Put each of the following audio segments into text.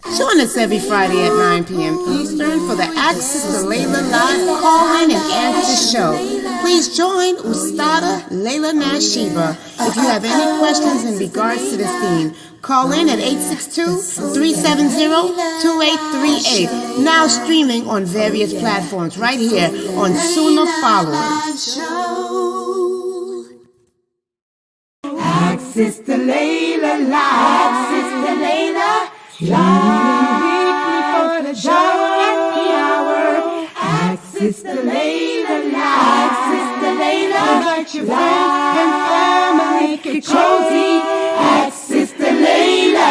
Join us every Friday at 9 p.m. Eastern for the Ask Sister Laila live call-in and answer show. Please join Ustada Laila Nasheeba. If you have any questions in regards to this theme, call in at 862-370-2838. Now streaming on various platforms right here on Sunnah Followers. Ask Sister Laila live. Sister Laila live. Weekly for the show at the hour. Ask Sister Laila live. Sister Laila, invite your friends and family. Make it cozy. Ask Sister Laila.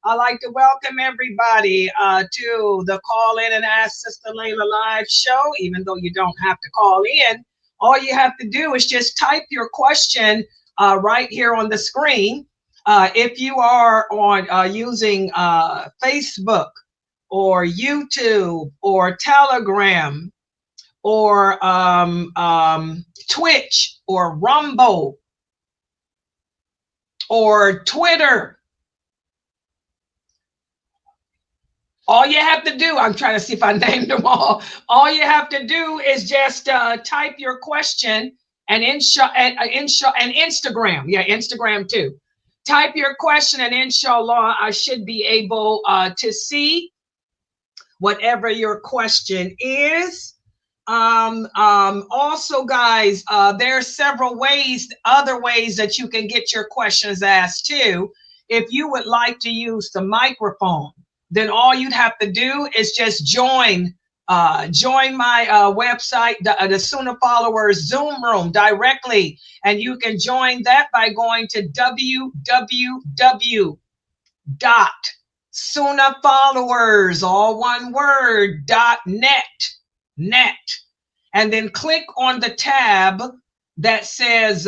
I'd like to welcome everybody to the Call In and Ask Sister Laila live show. Even though you don't have to call in, all you have to do is just type your question right here on the screen. If you are on using Facebook or YouTube or Telegram or Twitch or Rumble or Twitter, all you have to do, I'm trying to see if I named them all. All you have to do is just type your question and Instagram. Yeah, Instagram too. Type your question and inshallah, I should be able to see whatever your question is. Also, guys, there are several other ways that you can get your questions asked too. If you would like to use the microphone, then all you'd have to do is just join my website, the Sunnah Followers Zoom room directly. And you can join that by going to www.sunnahfollowers, all one word, .net. And then click on the tab that says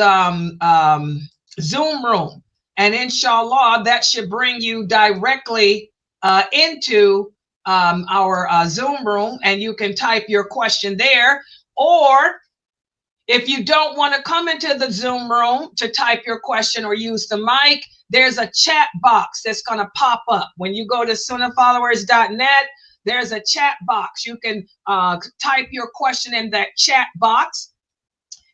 Zoom room. And inshallah, that should bring you directly into our Zoom room, and you can type your question there. Or if you don't want to come into the Zoom room to type your question or use the mic, there's a chat box that's going to pop up. When you go to sunnahfollowers.net, there's a chat box. You can type your question in that chat box,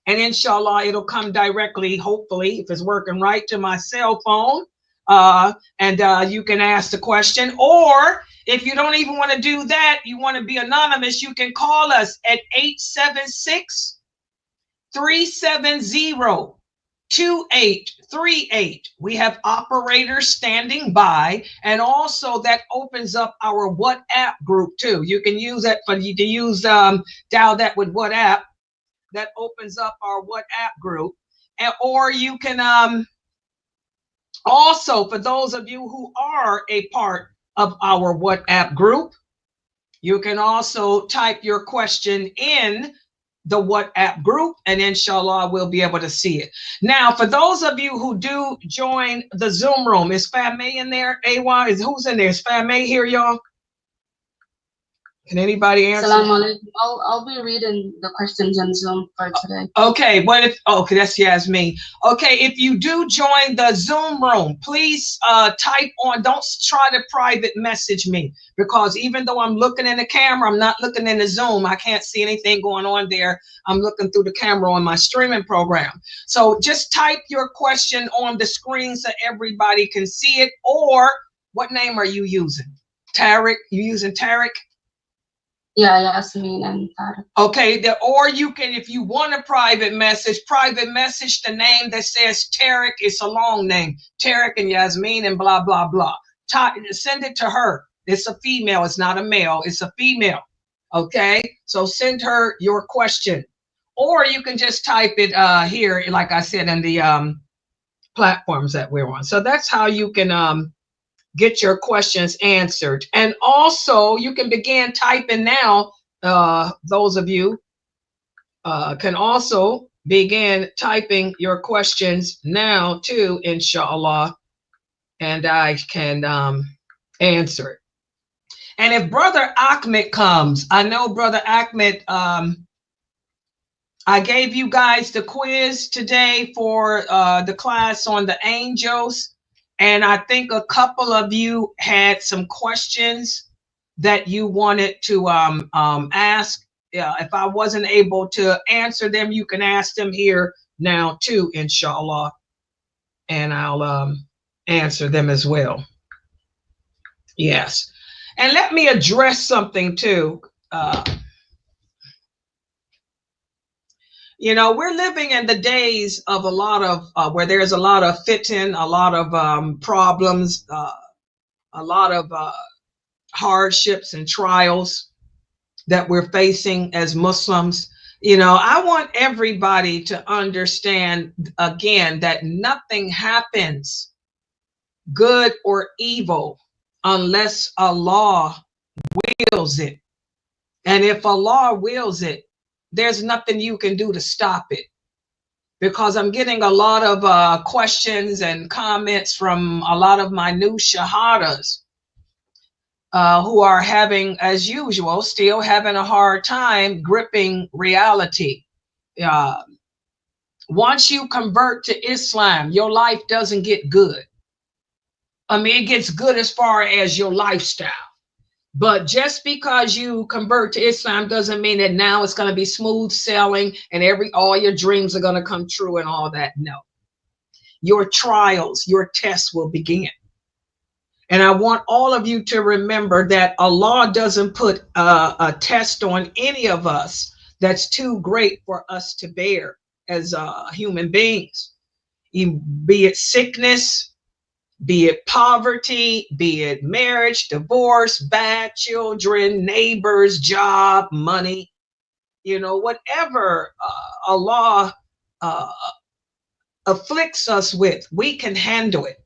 and inshallah, it'll come directly, hopefully, if it's working right, to my cell phone. And you can ask the question. Or if you don't even want to do that, you want to be anonymous, you can call us at 876-370-2838. We have operators standing by, and also that opens up our WhatsApp group too. You can use that for you to use dial that with WhatsApp. That opens up our WhatsApp group. And or you can also, for those of you who are a part of our WhatsApp group, you can also type your question in the WhatsApp group, and inshallah, we'll be able to see it. Now, for those of you who do join the Zoom room, is Fame in there? AY, who's in there? Is Fame here, y'all? Can anybody answer? I'll be reading the questions on Zoom for today. Okay, but okay, that's Yasmin. Okay, if you do join the Zoom room, please type on, don't try to private message me, because even though I'm looking in the camera, I'm not looking in the Zoom. I can't see anything going on there. I'm looking through the camera on my streaming program. So just type your question on the screen so everybody can see it. Or what name are you using? Tariq? You using Tariq? Yeah, Yasmin and Tariq. Okay, or you can, if you want a private message the name that says Tariq. It's a long name, Tariq and Yasmin and blah, blah, blah. Send it to her. It's a female. It's not a male. It's a female. Okay, so send her your question. Or you can just type it here, like I said, in the platforms that we're on. So that's how you can get your questions answered. And also you can begin typing now. Those of you can also begin typing your questions now too, inshallah, and I can answer it. And if Brother Ahmed comes, I know Brother Ahmed, I gave you guys the quiz today for the class on the angels. And I think a couple of you had some questions that you wanted to ask. If I wasn't able to answer them, you can ask them here now too, inshallah. And I'll answer them as well. Yes. And let me address something too. You know, we're living in the days of a lot of where there's a lot of fitting, a lot of problems, a lot of hardships and trials that we're facing as Muslims. You know, I want everybody to understand again that nothing happens, good or evil, unless Allah wills it. And if Allah wills it, there's nothing you can do to stop it. Because I'm getting a lot of questions and comments from a lot of my new shahadas who are having, as usual, still having a hard time gripping reality. Once you convert to Islam, your life doesn't get good. I mean, it gets good as far as your lifestyle. But just because you convert to Islam doesn't mean that now it's going to be smooth sailing and all your dreams are going to come true and all that. No. Your trials, your tests will begin. And I want all of you to remember that Allah doesn't put a test on any of us that's too great for us to bear as human beings. Be it sickness, be it poverty, be it marriage, divorce, bad children, neighbors, job, money, you know, whatever Allah afflicts us with, we can handle it.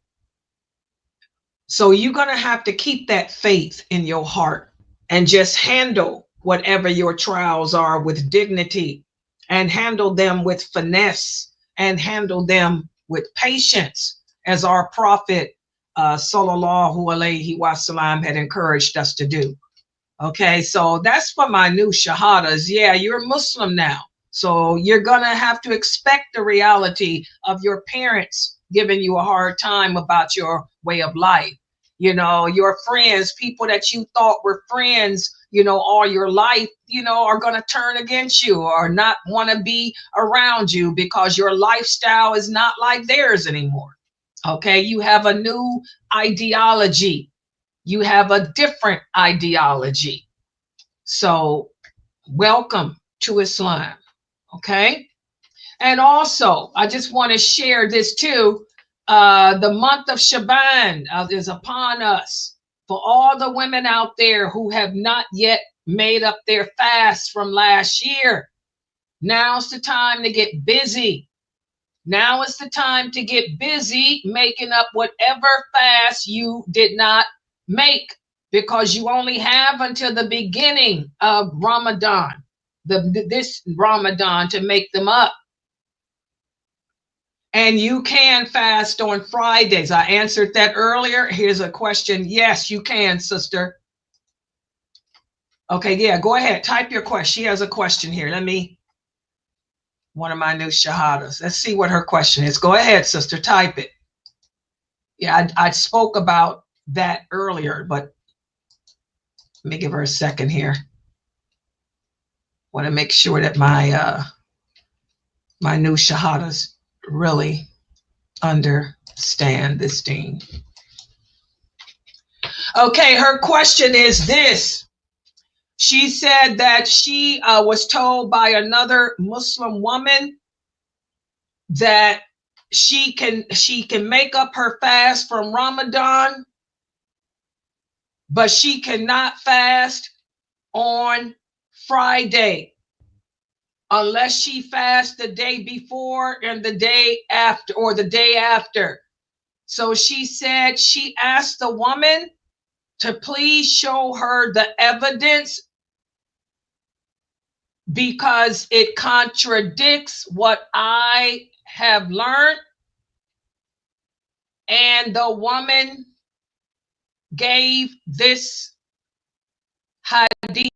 So you're going to have to keep that faith in your heart and just handle whatever your trials are with dignity and handle them with finesse and handle them with patience, as our Prophet sallallahu alaihi wasallam had encouraged us to do. Okay, so that's for my new shahadas. Yeah, you're a Muslim now. So you're going to have to expect the reality of your parents giving you a hard time about your way of life. You know, your friends, people that you thought were friends, you know, all your life, you know, are going to turn against you or not want to be around you because your lifestyle is not like theirs anymore. Okay, you have a new ideology. You have a different ideology. So welcome to Islam. Okay. And also, I just want to share this too. The month of Shaban is upon us. For all the women out there who have not yet made up their fast from last year, now's the time to get busy. Now is the time to get busy making up whatever fast you did not make, because you only have until the beginning of Ramadan, this Ramadan, to make them up. And you can fast on Fridays. I answered that earlier. Here's a question. Yes, you can, sister. Okay, yeah, go ahead. Type your question. She has a question here. One of my new shahadas. Let's see what her question is. Go ahead, sister. Type it. Yeah, I spoke about that earlier, but let me give her a second here. Want to make sure that my my new shahadas really understand this thing. Okay, her question is this. She said that she was told by another Muslim woman that she can make up her fast from Ramadan, but she cannot fast on Friday unless she fasts the day before and the day after, or the day after. So she said she asked the woman to please show her the evidence because it contradicts what I have learned. And the woman gave this hadith.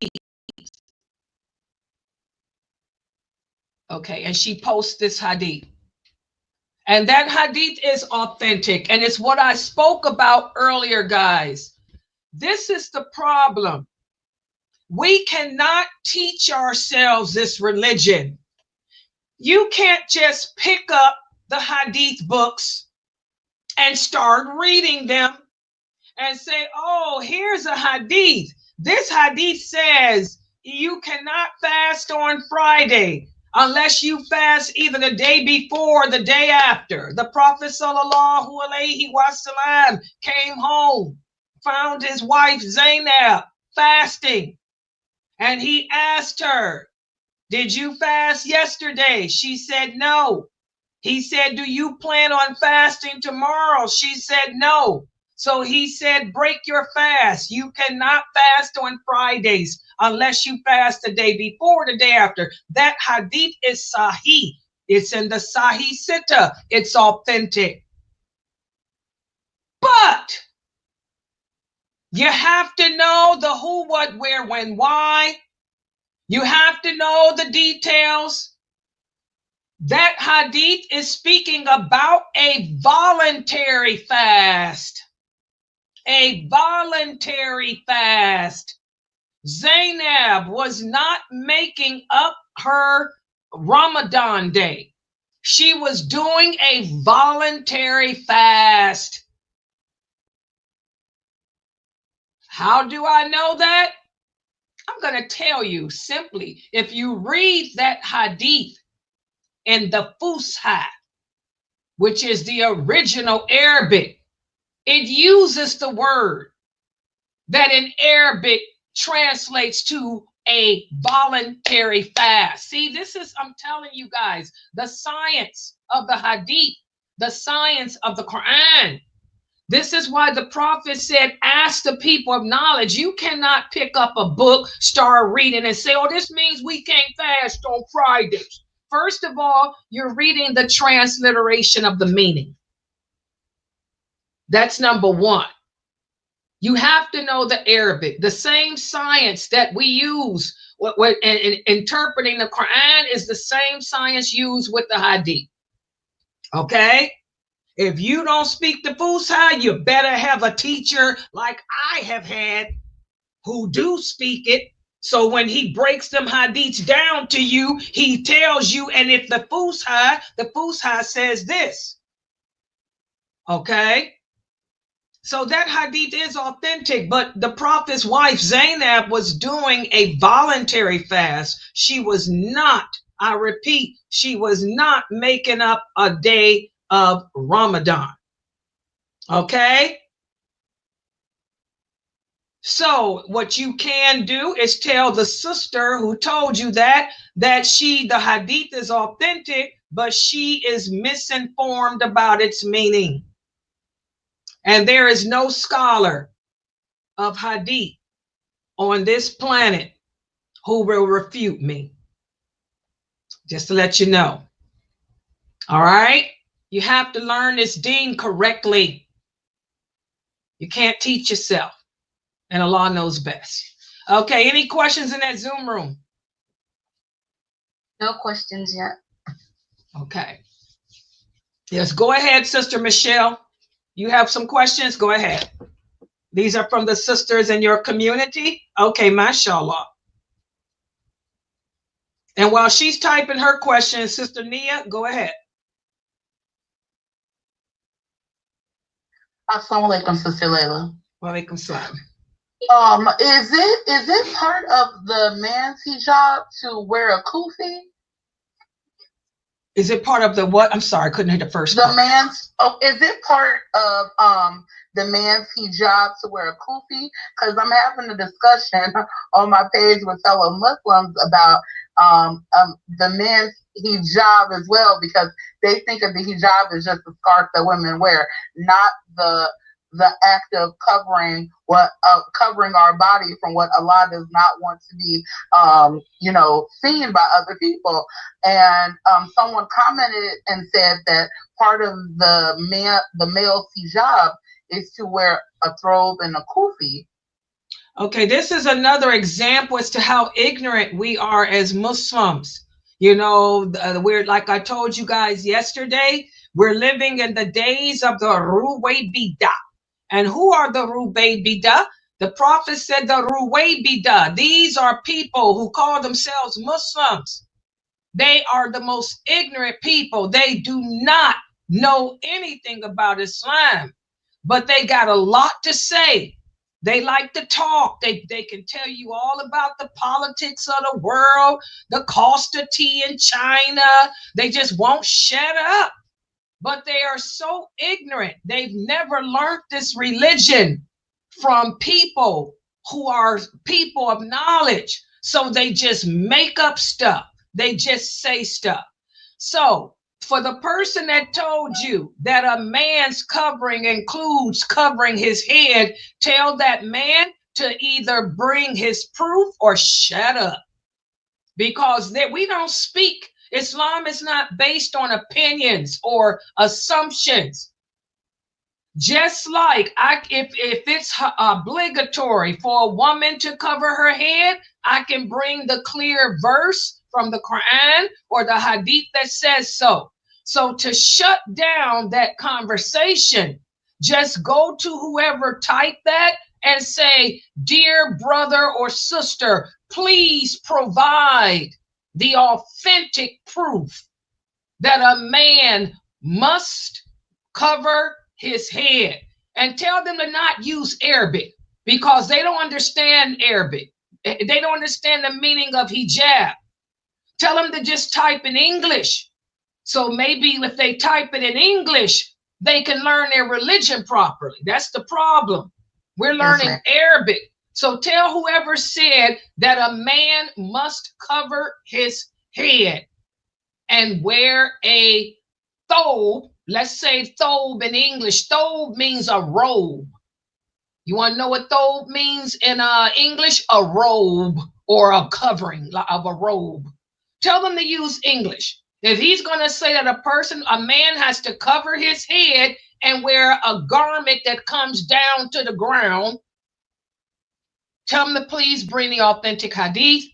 Okay, and she posts this hadith. And that hadith is authentic. And it's what I spoke about earlier, guys. This is the problem. We cannot teach ourselves this religion. You can't just pick up the hadith books and start reading them and say, oh, here's a hadith. This hadith says you cannot fast on Friday unless you fast either the day before or the day after. The Prophet sallallahu alaihi wasallam came home, found his wife Zainab fasting, and he asked her, did you fast yesterday? She said no. He said, do you plan on fasting tomorrow? She said no. So he said, break your fast. You cannot fast on Fridays unless you fast the day before, the day after. That hadith is sahih. It's in the Sahih Sitta. It's authentic. But you have to know the who, what, where, when, why. You have to know the details. That hadith is speaking about a voluntary fast. A voluntary fast. Zainab was not making up her Ramadan day. She was doing a voluntary fast. How do I know that? I'm going to tell you simply. If you read that hadith in the Fusha, which is the original Arabic, it uses the word that in Arabic translates to a voluntary fast. See, this is, I'm telling you guys, the science of the hadith, the science of the Quran. This is why the prophet said, ask the people of knowledge. You cannot pick up a book, start reading and say, oh, this means we can't fast on Fridays. First of all, you're reading the transliteration of the meaning. That's number one. You have to know the Arabic. The same science that we use in interpreting the Quran is the same science used with the hadith. Okay? If you don't speak the Fusha, you better have a teacher like I have had who do speak it. So when he breaks them hadiths down to you, he tells you, and if the Fusha says this. Okay? So that hadith is authentic, but the prophet's wife, Zainab, was doing a voluntary fast. She was not, I repeat, she was not making up a day of Ramadan. Okay? So what you can do is tell the sister who told you that the hadith is authentic, but she is misinformed about its meaning. And there is no scholar of hadith on this planet who will refute me. Just to let you know. All right? You have to learn this deen correctly. You can't teach yourself. And Allah knows best. Okay, any questions in that Zoom room? No questions yet. Okay. Yes, go ahead, Sister Michelle. You have some questions? Go ahead. These are from the sisters in your community? Okay, mashallah. And while she's typing her questions, Sister Nia, go ahead. Assalamu alaikum, Sister Laila. Wa alaikum salam. Is it part of the man's hijab to wear a kufi? Is it part of the what? I'm sorry, I couldn't hear the first part. Is it part of the man's hijab to wear a kufi? Because I'm having a discussion on my page with fellow Muslims about the men's hijab as well, because they think of the hijab as just a scarf that women wear, not the act of covering our body from what Allah does not want to be seen by other people. And someone commented and said that part of the male's hijab is to wear a throb and a kufi. Okay, this is another example as to how ignorant we are as Muslims. You know, we're, like I told you guys yesterday, we're living in the days of the Ruway Bidah. And who are the Ruway Bidah? The prophet said the Ruway Bidah. These are people who call themselves Muslims. They are the most ignorant people. They do not know anything about Islam, but they got a lot to say. They like to talk. They can tell you all about the politics of the world, the cost of tea in China. They just won't shut up. But they are so ignorant. They've never learned this religion from people who are people of knowledge. So they just make up stuff. They just say stuff. So for the person that told you that a man's covering includes covering his head, tell that man to either bring his proof or shut up. Because we don't speak. Islam is not based on opinions or assumptions. Just like if it's obligatory for a woman to cover her head, I can bring the clear verse from the Quran or the Hadith that says so. So to shut down that conversation, just go to whoever typed that and say, dear brother or sister, please provide the authentic proof that a man must cover his head, and tell them to not use Arabic because they don't understand Arabic. They don't understand the meaning of hijab. Tell them to just type in English. So maybe if they type it in English, they can learn their religion properly. That's the problem. We're learning Arabic. So tell whoever said that a man must cover his head and wear a thobe. Let's say thobe in English. Thobe means a robe. You want to know what thobe means in English? A robe or a covering of a robe. Tell them to use English. If he's going to say that a man has to cover his head and wear a garment that comes down to the ground, tell him to please bring the authentic hadith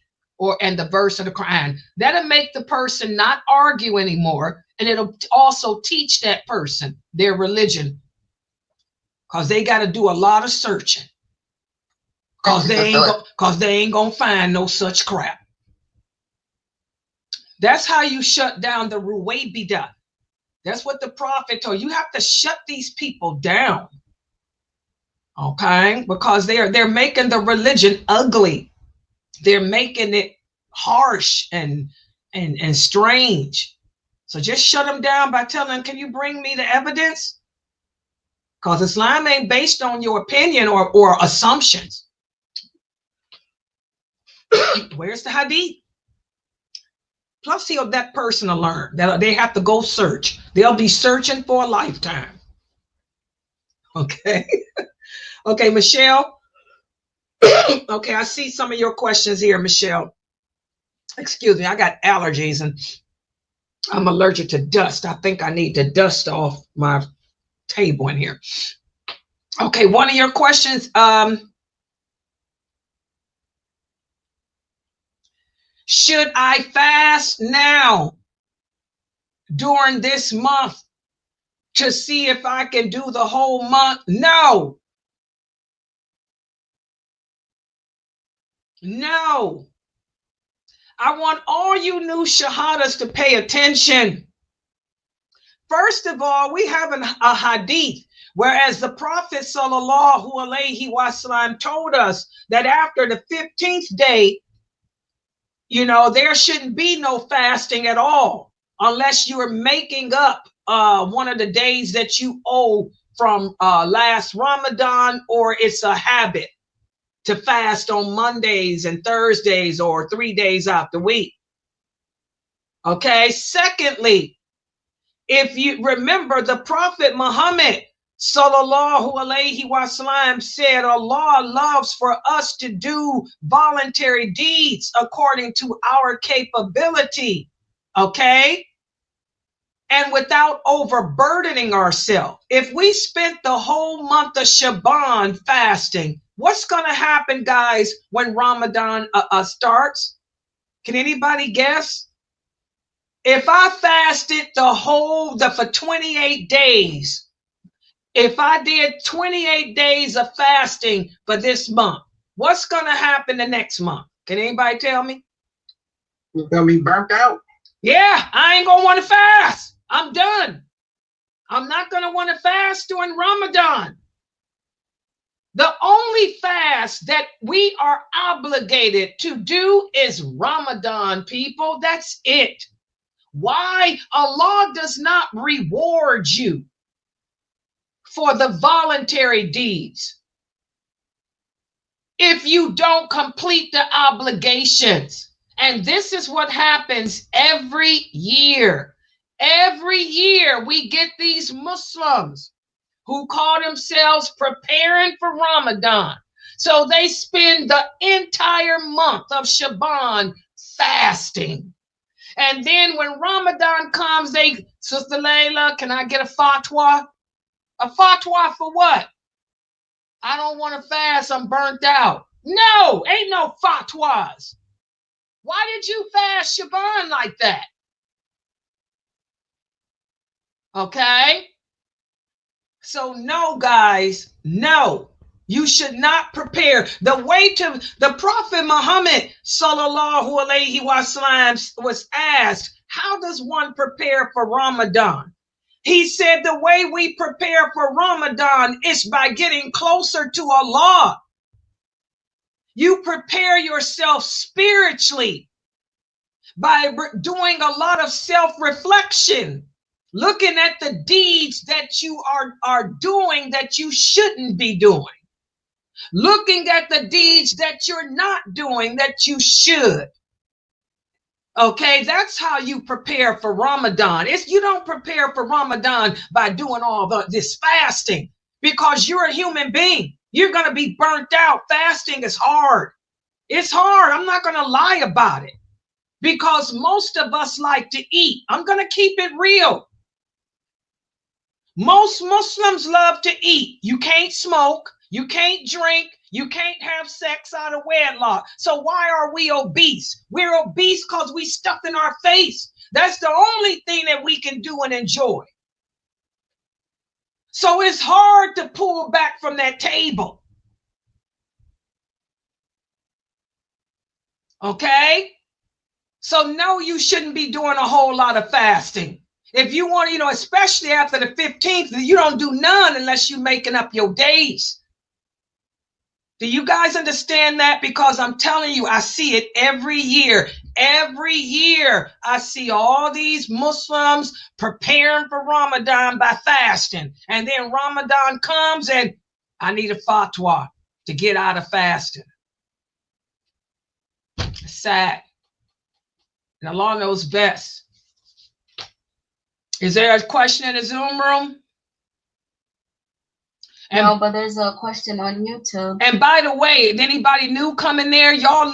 and the verse of the Quran. That'll make the person not argue anymore, and it'll also teach that person their religion, because they got to do a lot of searching, because they ain't gonna find no such crap. That's how you shut down the Ruway Bidah. That's what the prophet told you. You have to shut these people down. Okay, because they're making the religion ugly. They're making it harsh and strange. So just shut them down by telling them, can you bring me the evidence? Because Islam ain't based on your opinion or assumptions. Where's the hadith? Plus, that person will learn that they have to go search. They'll be searching for a lifetime. Okay. Okay, Michelle. Okay, I see some of your questions here, Michelle. Excuse me, I got allergies and I'm allergic to dust. I think I need to dust off my table in here. Okay, one of your questions. Should I fast now during this month to see if I can do the whole month? No. No. I want all you new shahadas to pay attention. First of all, we have a hadith, whereas the Prophet sallallahu alaihi wasallam told us that after the 15th day, there shouldn't be no fasting at all, unless you're making up one of the days that you owe from last Ramadan, or it's a habit to fast on Mondays and Thursdays or 3 days out the week. Okay. Secondly, if you remember, the Prophet Muhammad sallallahu alaihi wasallam said Allah loves for us to do voluntary deeds according to our capability. Okay. And without overburdening ourselves. If we spent the whole month of Shaban fasting, what's going to happen, guys, when Ramadan starts? Can anybody guess? If I fasted for 28 days, if I did 28 days of fasting for this month, what's going to happen the next month? Can anybody tell me? You're going to be burnt out. Yeah, I ain't going to want to fast. I'm done. I'm not going to want to fast during Ramadan. The only fast that we are obligated to do is Ramadan, people. That's it. Why? Allah does not reward you for the voluntary deeds if you don't complete the obligations. And this is what happens every year. Every year we get these Muslims who call themselves preparing for Ramadan. So they spend the entire month of Shaban fasting. And then when Ramadan comes, Sister Laila, can I get a fatwa? A fatwa for what? I don't want to fast, I'm burnt out. No, ain't no fatwas. Why did you fast Shaban like that? Okay? So no, guys, no. You should not prepare. The way to the Prophet Muhammad sallallahu alaihi wasallam was asked, how does one prepare for Ramadan? He said the way we prepare for Ramadan is by getting closer to Allah. You prepare yourself spiritually by doing a lot of self-reflection, looking at the deeds that you are doing that you shouldn't be doing. Looking at the deeds that you're not doing that you should. Okay, that's how you prepare for Ramadan. You don't prepare for Ramadan by doing all this fasting, because you're a human being. You're going to be burnt out. Fasting is hard. It's hard. I'm not going to lie about it, because most of us like to eat. I'm going to keep it real. Most Muslims love to eat. You can't smoke. You can't drink. You can't have sex out of wedlock. So why are we obese? We're obese because we stuff in our face. That's the only thing that we can do and enjoy. So it's hard to pull back from that table. Okay? So no, you shouldn't be doing a whole lot of fasting. If you want, especially after the 15th, you don't do none unless you're making up your days. Do you guys understand that? Because I'm telling you, I see it every year. Every year, I see all these Muslims preparing for Ramadan by fasting. And then Ramadan comes and I need a fatwa to get out of fasting. It's sad. And Allah knows best. Is there a question in the Zoom room? No, but there's a question on YouTube. And by the way, if anybody new coming there, y'all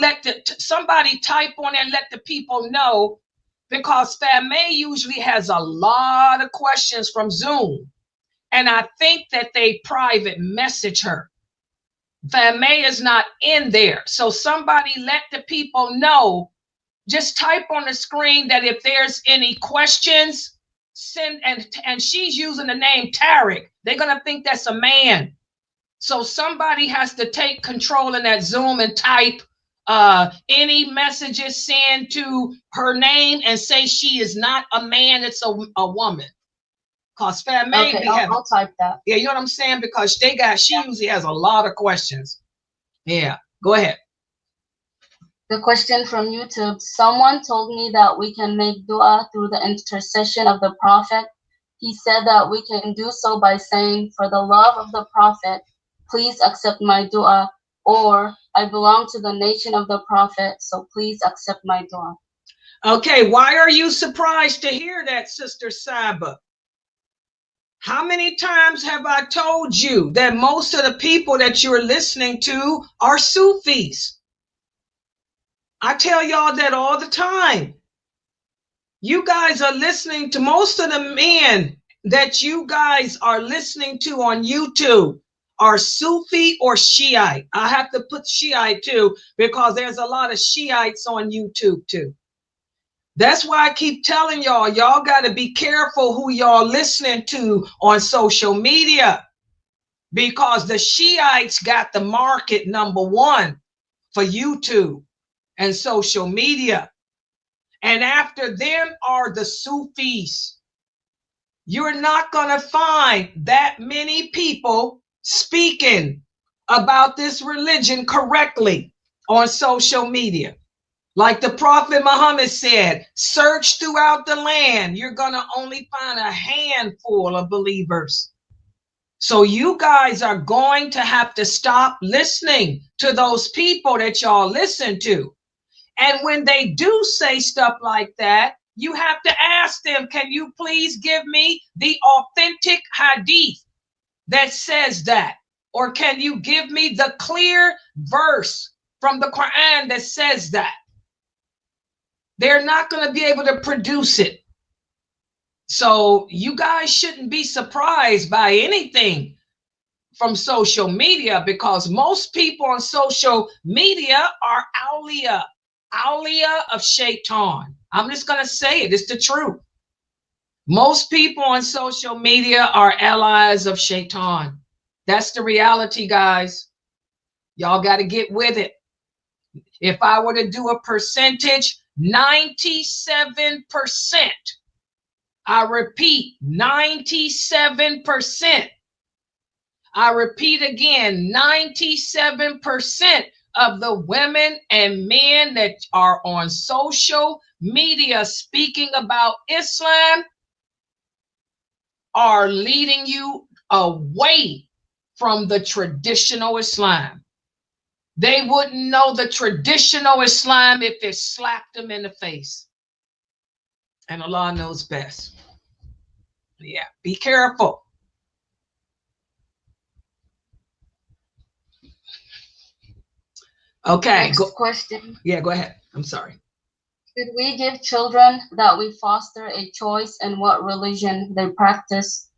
somebody type on there and let the people know, because Fame usually has a lot of questions from Zoom. And I think that they private message her. Fame is not in there. So somebody let the people know, just type on the screen that if there's any questions, send, and she's using the name Tariq. They're gonna think that's a man. So somebody has to take control in that Zoom and type any messages, send to her name and say she is not a man, it's a woman. Cause okay, I'll type that. Yeah, you know what I'm saying? Because she usually has a lot of questions. Yeah, go ahead. The question from YouTube: someone told me that we can make dua through the intercession of the Prophet. He said that we can do so by saying, for the love of the Prophet, please accept my dua, or I belong to the nation of the Prophet, so please accept my dua. Okay, why are you surprised to hear that, Sister Saba? How many times have I told you that most of the people that you're listening to are Sufis? I tell y'all that all the time. You guys are listening to, most of the men that you guys are listening to on YouTube are Sufi or Shiite. I have to put Shiite too, because there's a lot of Shiites on YouTube too. That's why I keep telling y'all, y'all got to be careful who y'all listening to on social media, because the Shiites got the market #1 for YouTube and social media. And after them are the Sufis. You're not going to find that many people speaking about this religion correctly on social media. Like the Prophet Muhammad said, search throughout the land. You're going to only find a handful of believers. So you guys are going to have to stop listening to those people that y'all listen to. And when they do say stuff like that, you have to ask them, can you please give me the authentic hadith that says that? Or can you give me the clear verse from the Quran that says that? They're not going to be able to produce it. So you guys shouldn't be surprised by anything from social media, because most people on social media are awliya of Shaitan. I'm just going to say it. It's the truth. Most people on social media are allies of Shaitan. That's the reality, guys. Y'all got to get with it. If I were to do a percentage, 97%. I repeat, 97%. I repeat again, 97% of the women and men that are on social media speaking about Islam are leading you away from the traditional Islam. They wouldn't know the traditional Islam if it slapped them in the face. And Allah knows best. Yeah, be careful. Okay. Next question. Yeah, go ahead. I'm sorry. Should we give children that we foster a choice in what religion they practice?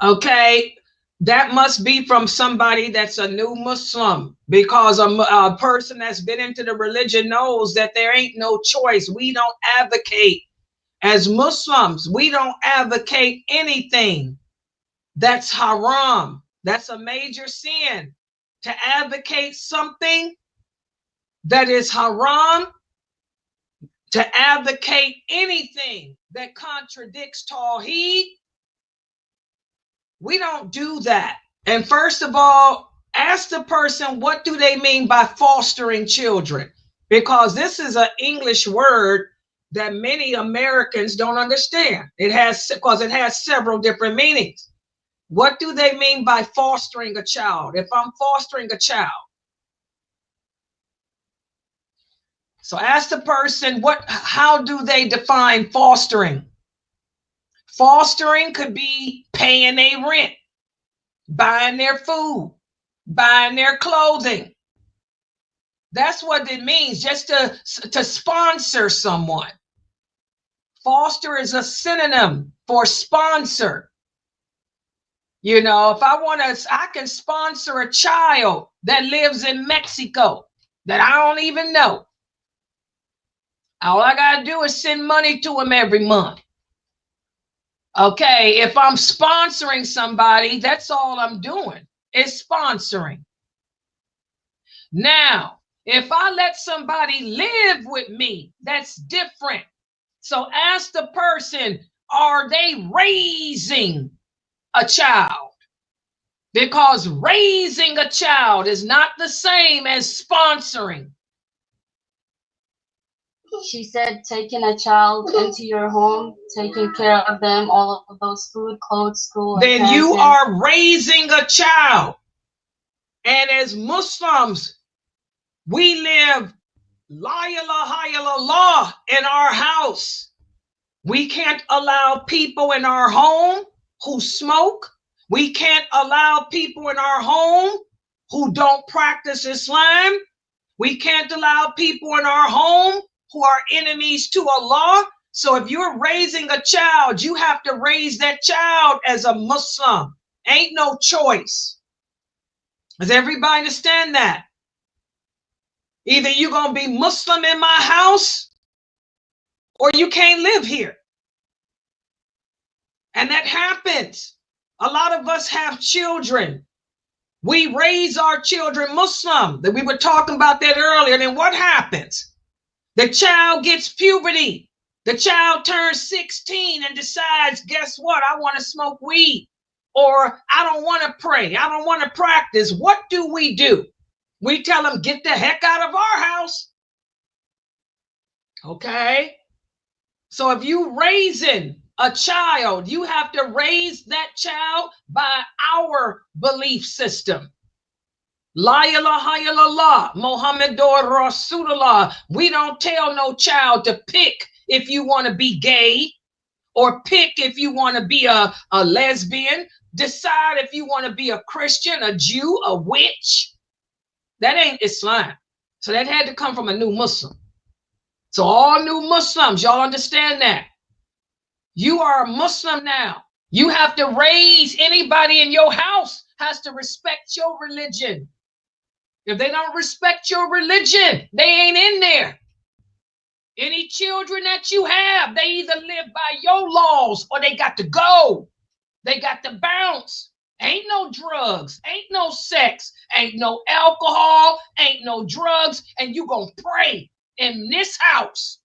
Okay, that must be from somebody that's a new Muslim, because a person that's been into the religion knows that there ain't no choice. We don't advocate, as Muslims, we don't advocate anything that's haram. That's a major sin. To advocate something that is haram, to advocate anything that contradicts Tawheed, we don't do that. And first of all, ask the person, what do they mean by fostering children? Because this is an English word that many Americans don't understand. Because it has several different meanings. What do they mean by fostering a child? If I'm fostering a child. So ask the person, how do they define fostering? Fostering could be paying their rent, buying their food, buying their clothing. That's what it means, just to sponsor someone. Foster is a synonym for sponsor. You know, if I can sponsor a child that lives in Mexico that I don't even know. All I got to do is send money to him every month. Okay, if I'm sponsoring somebody, that's all I'm doing is sponsoring. Now, if I let somebody live with me, that's different. So ask the person, are they raising a child? Because raising a child is not the same as sponsoring. She said taking a child into your home, taking care of them, all of those food, clothes, school. Then you are raising a child. And as Muslims, we live la ilaha illallah in our house. We can't allow people in our home who smoke. We can't allow people in our home who don't practice Islam. We can't allow people in our home who are enemies to Allah. So if you're raising a child, you have to raise that child as a Muslim. Ain't no choice. Does everybody understand that? Either you're going to be Muslim in my house or you can't live here. And that happens. A lot of us have children. We raise our children Muslim. That we were talking about that earlier. And then what happens? The child gets puberty. The child turns 16 and decides, guess what? I want to smoke weed. Or I don't want to pray. I don't want to practice. What do? We tell them, get the heck out of our house. Okay? So if you raising a child, you have to raise that child by our belief system. La ilaha illallah, Muhammadur Rasulullah. We don't tell no child to pick if you want to be gay, or pick if you want to be a lesbian. Decide if you want to be a Christian, a Jew, a witch. That ain't Islam. So that had to come from a new Muslim. So all new Muslims, y'all understand that. You are a Muslim now. You have to raise anybody in your house has to respect your religion. If they don't respect your religion, they ain't in there. Any children that you have, they either live by your laws or they got to go. They got to bounce. Ain't no drugs, ain't no sex, ain't no alcohol, ain't no drugs, and you gonna pray in this house.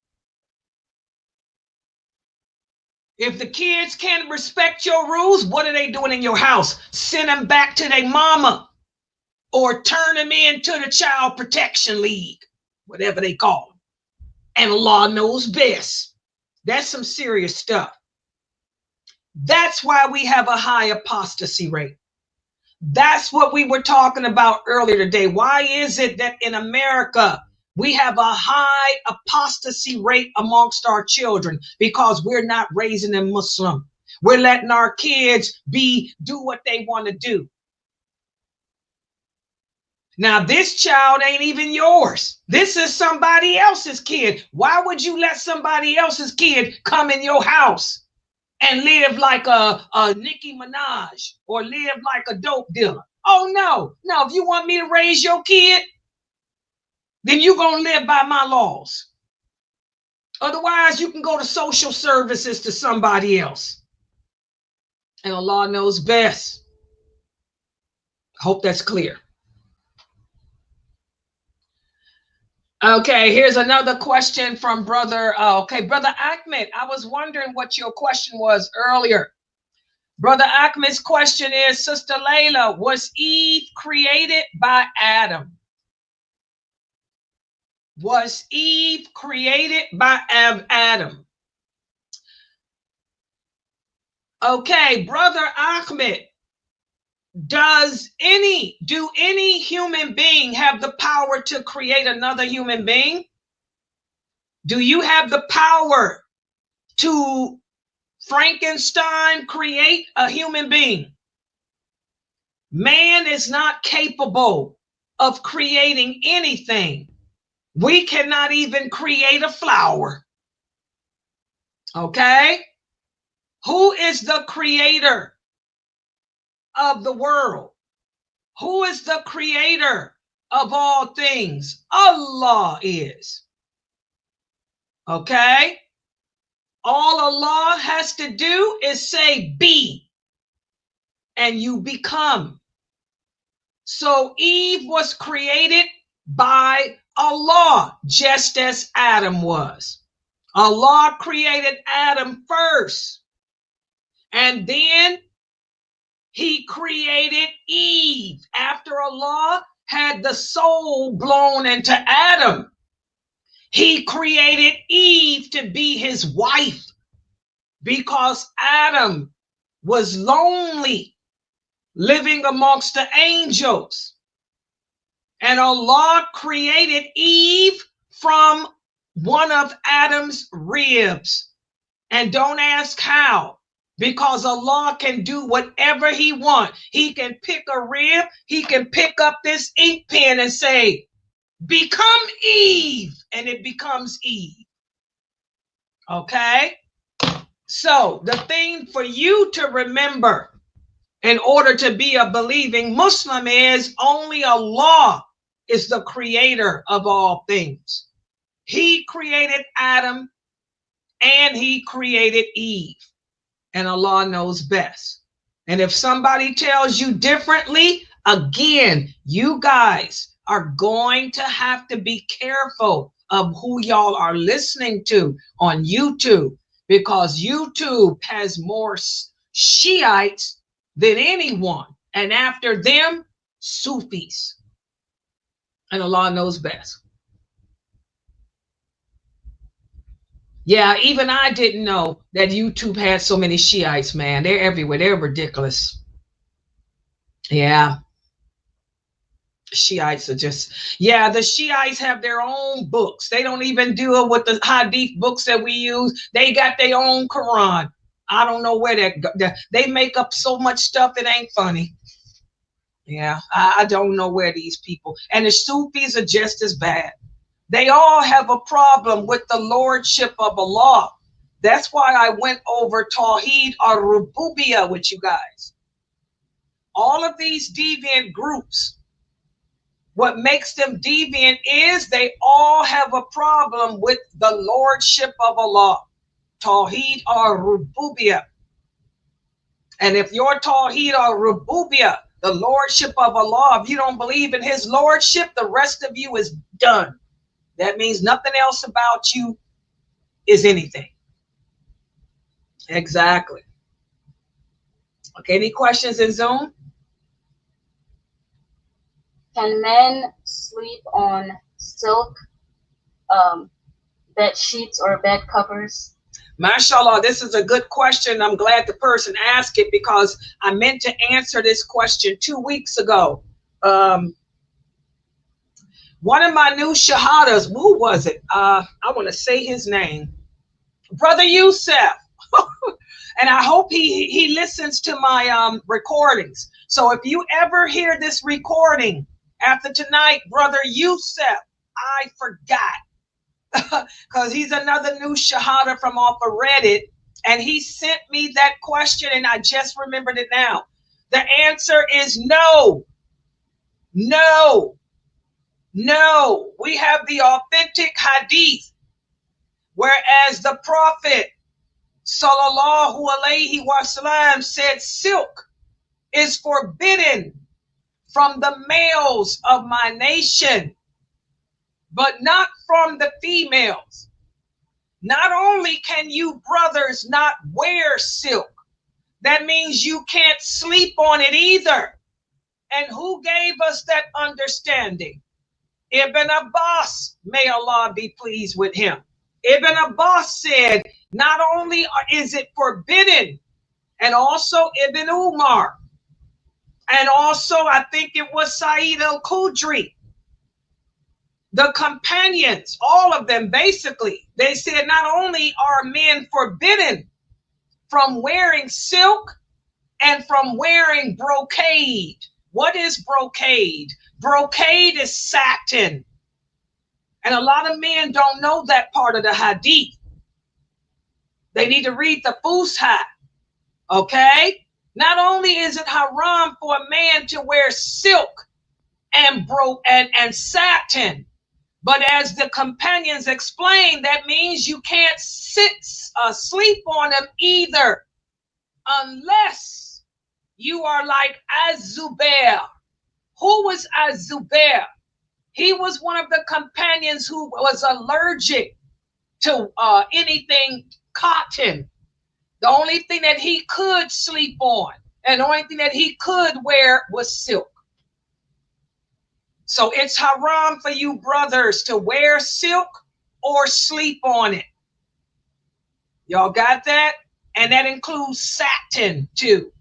If the kids can't respect your rules, what are they doing in your house? Send them back to their mama or turn them into the Child Protection League, whatever they call them. And Allah knows best. That's some serious stuff. That's why we have a high apostasy rate. That's what we were talking about earlier today. Why is it that in America, we have a high apostasy rate amongst our children? Because we're not raising them Muslim. We're letting our kids do what they want to do. Now, this child ain't even yours. This is somebody else's kid. Why would you let somebody else's kid come in your house and live like a Nicki Minaj or live like a dope dealer? Oh, no. No, if you want me to raise your kid, then you're going to live by my laws. Otherwise, you can go to social services to somebody else. And Allah knows best. Hope that's clear. Okay, here's another question from Brother Ahmed. I was wondering what your question was earlier. Brother Ahmed's question is, Sister Laila, was Eve created by Adam? Was Eve created by Adam? Okay, Brother Ahmed, do any human being have the power to create another human being? Do you have the power to Frankenstein create a human being? Man is not capable of creating anything. We cannot even create a flower. Okay? Who is the creator of the world? Who is the creator of all things? Allah is. Okay? All Allah has to do is say be, and you become. So Eve was created by Allah, just as Adam was. Allah created Adam first, and then he created Eve after Allah had the soul blown into Adam. He created Eve to be his wife because Adam was lonely living amongst the angels. And Allah created Eve from one of Adam's ribs. And don't ask how, because Allah can do whatever he wants. He can pick a rib, he can pick up this ink pen and say, become Eve, and it becomes Eve. Okay? So the thing for you to remember in order to be a believing Muslim is only Allah is the creator of all things. He created Adam, and he created Eve. And Allah knows best. And if somebody tells you differently, again, you guys are going to have to be careful of who y'all are listening to on YouTube, because YouTube has more Shiites than anyone. And after them, Sufis. And Allah knows best. Yeah, even I didn't know that YouTube had so many Shiites, man. They're everywhere. They're ridiculous. Yeah. Shiites are just, yeah, the Shiites have their own books. They don't even deal with the Hadith books that we use. They got their own Quran. I don't know where they make up so much stuff, it ain't funny. Yeah, I don't know where these people, and the Sufis are just as bad. They all have a problem with the lordship of Allah. That's why I went over Tawheed al-Rububiyya with you guys. All of these deviant groups, what makes them deviant is they all have a problem with the lordship of Allah. Tawheed al-Rububiyya. And if your Tawheed al-Rububiyya, the lordship of Allah, if you don't believe in his lordship, the rest of you is done. That means nothing else about you is anything. Exactly. Okay, any questions in Zoom? Can men sleep on silk bed sheets or bed covers? MashaAllah, this is a good question. I'm glad the person asked it, because I meant to answer this question 2 weeks ago. One of my new shahadas, who was it? I want to say his name. Brother Yusuf. And I hope he listens to my recordings. So if you ever hear this recording after tonight, Brother Yusuf, I forgot. Because he's another new shahada from off of Reddit. And he sent me that question, and I just remembered it now. The answer is no. No. No. We have the authentic hadith, whereas the Prophet sallallahu alayhi wasallam said silk is forbidden from the males of my nation, but not from the females. Not only can you brothers not wear silk, that means you can't sleep on it either. And who gave us that understanding? Ibn Abbas, may Allah be pleased with him. Ibn Abbas said, not only is it forbidden, and also Ibn Umar, and also I think it was Sa'id al-Khudri, the companions, all of them basically, they said not only are men forbidden from wearing silk and from wearing brocade. What is brocade? Brocade is satin. And a lot of men don't know that part of the hadith. They need to read the Fusha. Okay? Not only is it haram for a man to wear silk and satin, but as the companions explain, that means you can't sleep on them either, unless you are like Az-Zubair. Who was Az-Zubair? He was one of the companions who was allergic to anything cotton. The only thing that he could sleep on and the only thing that he could wear was silk. So it's haram for you brothers to wear silk or sleep on it. Y'all got that? And that includes satin too.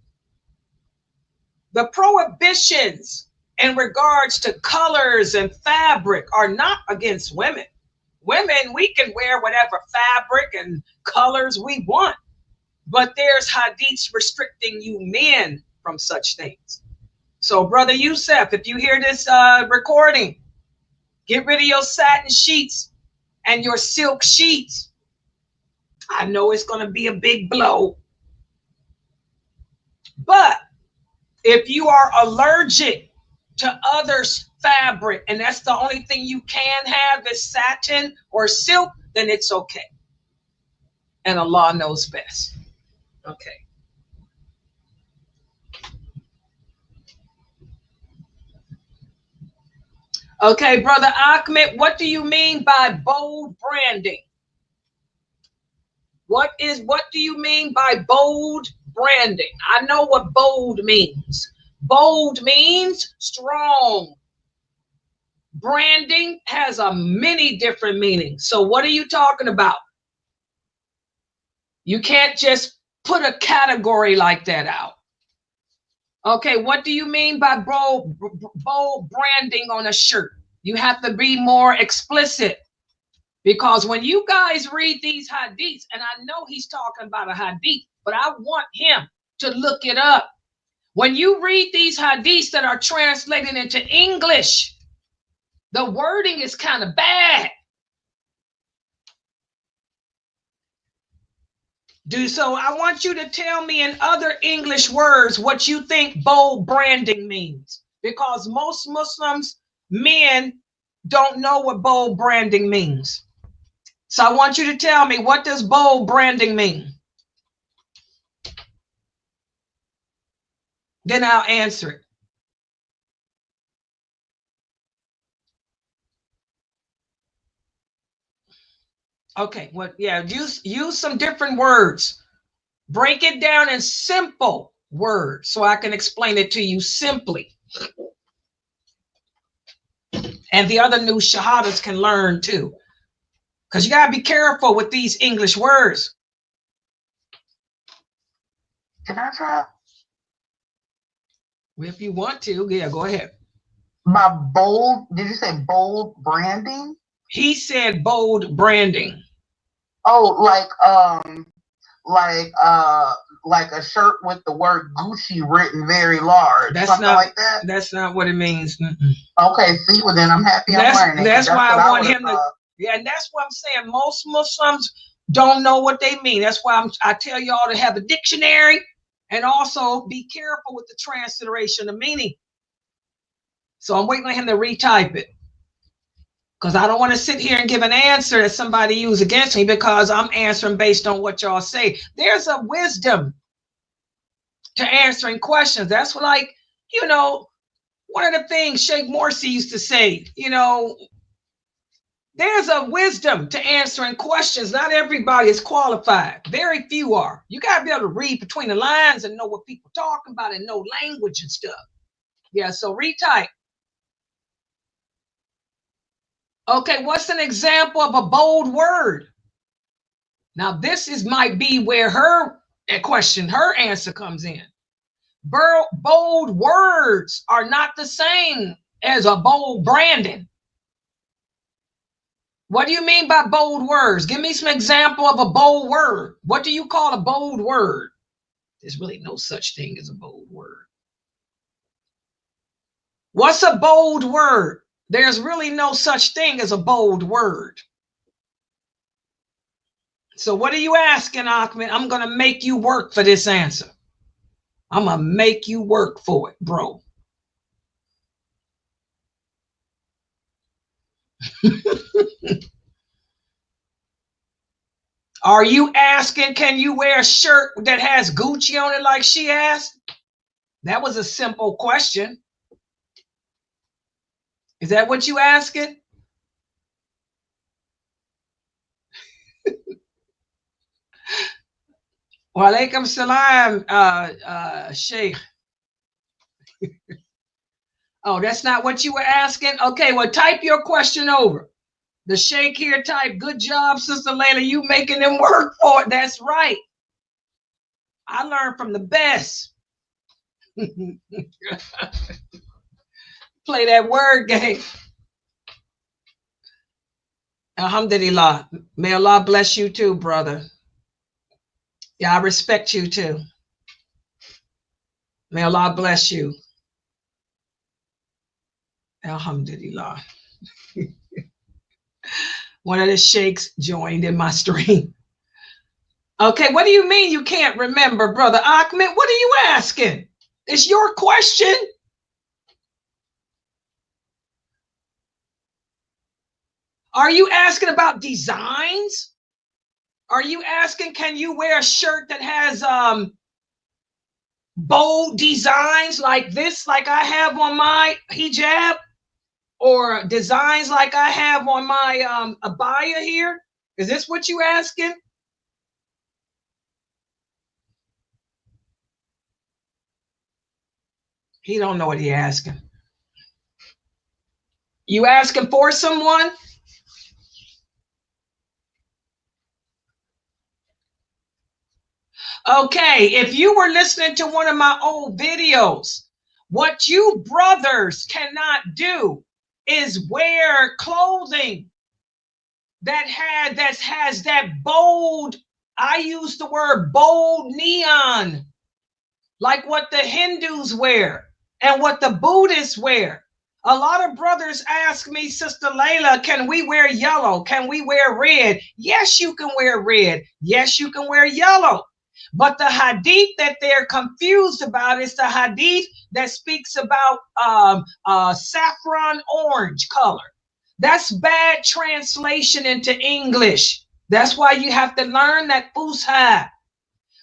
The prohibitions in regards to colors and fabric are not against women. Women, we can wear whatever fabric and colors we want. But there's hadiths restricting you men from such things. So, Brother Yusuf, if you hear this recording, get rid of your satin sheets and your silk sheets. I know it's going to be a big blow. But if you are allergic to others' fabric, and that's the only thing you can have is satin or silk, then it's okay. and Allah knows best. Okay. Okay, Brother Ahmed, what do you mean by bold branding? What do you mean by bold branding? I know what bold means. Bold means strong. Branding has a many different meanings. So what are you talking about? You can't just put a category like that out. Okay, what do you mean by bold branding on a shirt? You have to be more explicit. Because when you guys read these hadiths, and I know he's talking about a hadith, but I want him to look it up. When you read these hadiths that are translated into English, the wording is kind of bad. So I want you to tell me in other English words what you think bold branding means. Because most Muslims, men, don't know what bold branding means. So I want you to tell me, what does bold branding mean? Then I'll answer it. Okay, well, yeah, use some different words. Break it down in simple words so I can explain it to you simply. And the other new shahadas can learn too. Because you got to be careful with these English words. Can I try? If you want to, yeah, go ahead. By bold, did you say bold branding? He said bold branding. Oh, like a shirt with the word Gucci written very large. That's something not like that. That's not what it means. Okay, see, well then I'm happy I'm learning. That's why I want him to. Yeah, and that's what I'm saying. Most Muslims don't know what they mean. That's why I tell y'all to have a dictionary and also be careful with the transliteration of meaning. So I'm waiting on him to retype it. Because I don't want to sit here and give an answer that somebody use against me, because I'm answering based on what y'all say. There's a wisdom to answering questions. That's what, like, one of the things Sheikh Morsi used to say, there's a wisdom to answering questions. Not everybody is qualified. Very few are. You got to be able to read between the lines and know what people are talking about and know language and stuff. Yeah, so retype. Okay, what's an example of a bold word? Now, this might be where her answer comes in. Bold words are not the same as a bold branding. What do you mean by bold words? Give me some example of a bold word. What do you call a bold word? There's really no such thing as a bold word. What's a bold word? There's really no such thing as a bold word. So what are you asking, Ahmed? I'm going to make you work for this answer. I'm going to make you work for it, bro. Are you asking, can you wear a shirt that has Gucci on it like she asked? That was a simple question. Is that what you asking? Wa alaikum salam, Sheikh. Oh, that's not what you were asking? Okay, well, type your question over. The Sheikh here type, good job, Sister Laila, you making them work for it. That's right. I learned from the best. Play that word game. Alhamdulillah. May Allah bless you too, brother. Yeah, I respect you too. May Allah bless you. Alhamdulillah. One of the sheikhs joined in my stream. Okay, what do you mean you can't remember, Brother Ahmed? What are you asking? It's your question. Are you asking about designs? Are you asking, can you wear a shirt that has bold designs like this, like I have on my hijab, or designs like I have on my abaya here? Is this what you asking? He don't know what he asking. You asking for someone? Okay, if you were listening to one of my old videos, what you brothers cannot do is wear clothing that has that bold, I use the word bold neon, like what the Hindus wear and what the Buddhists wear. A lot of brothers ask me, Sister Laila, can we wear yellow? Can we wear red? Yes, you can wear red. Yes, you can wear yellow. But the hadith that they're confused about is the hadith that speaks about saffron orange color. That's bad translation into English. That's why you have to learn that Fusha.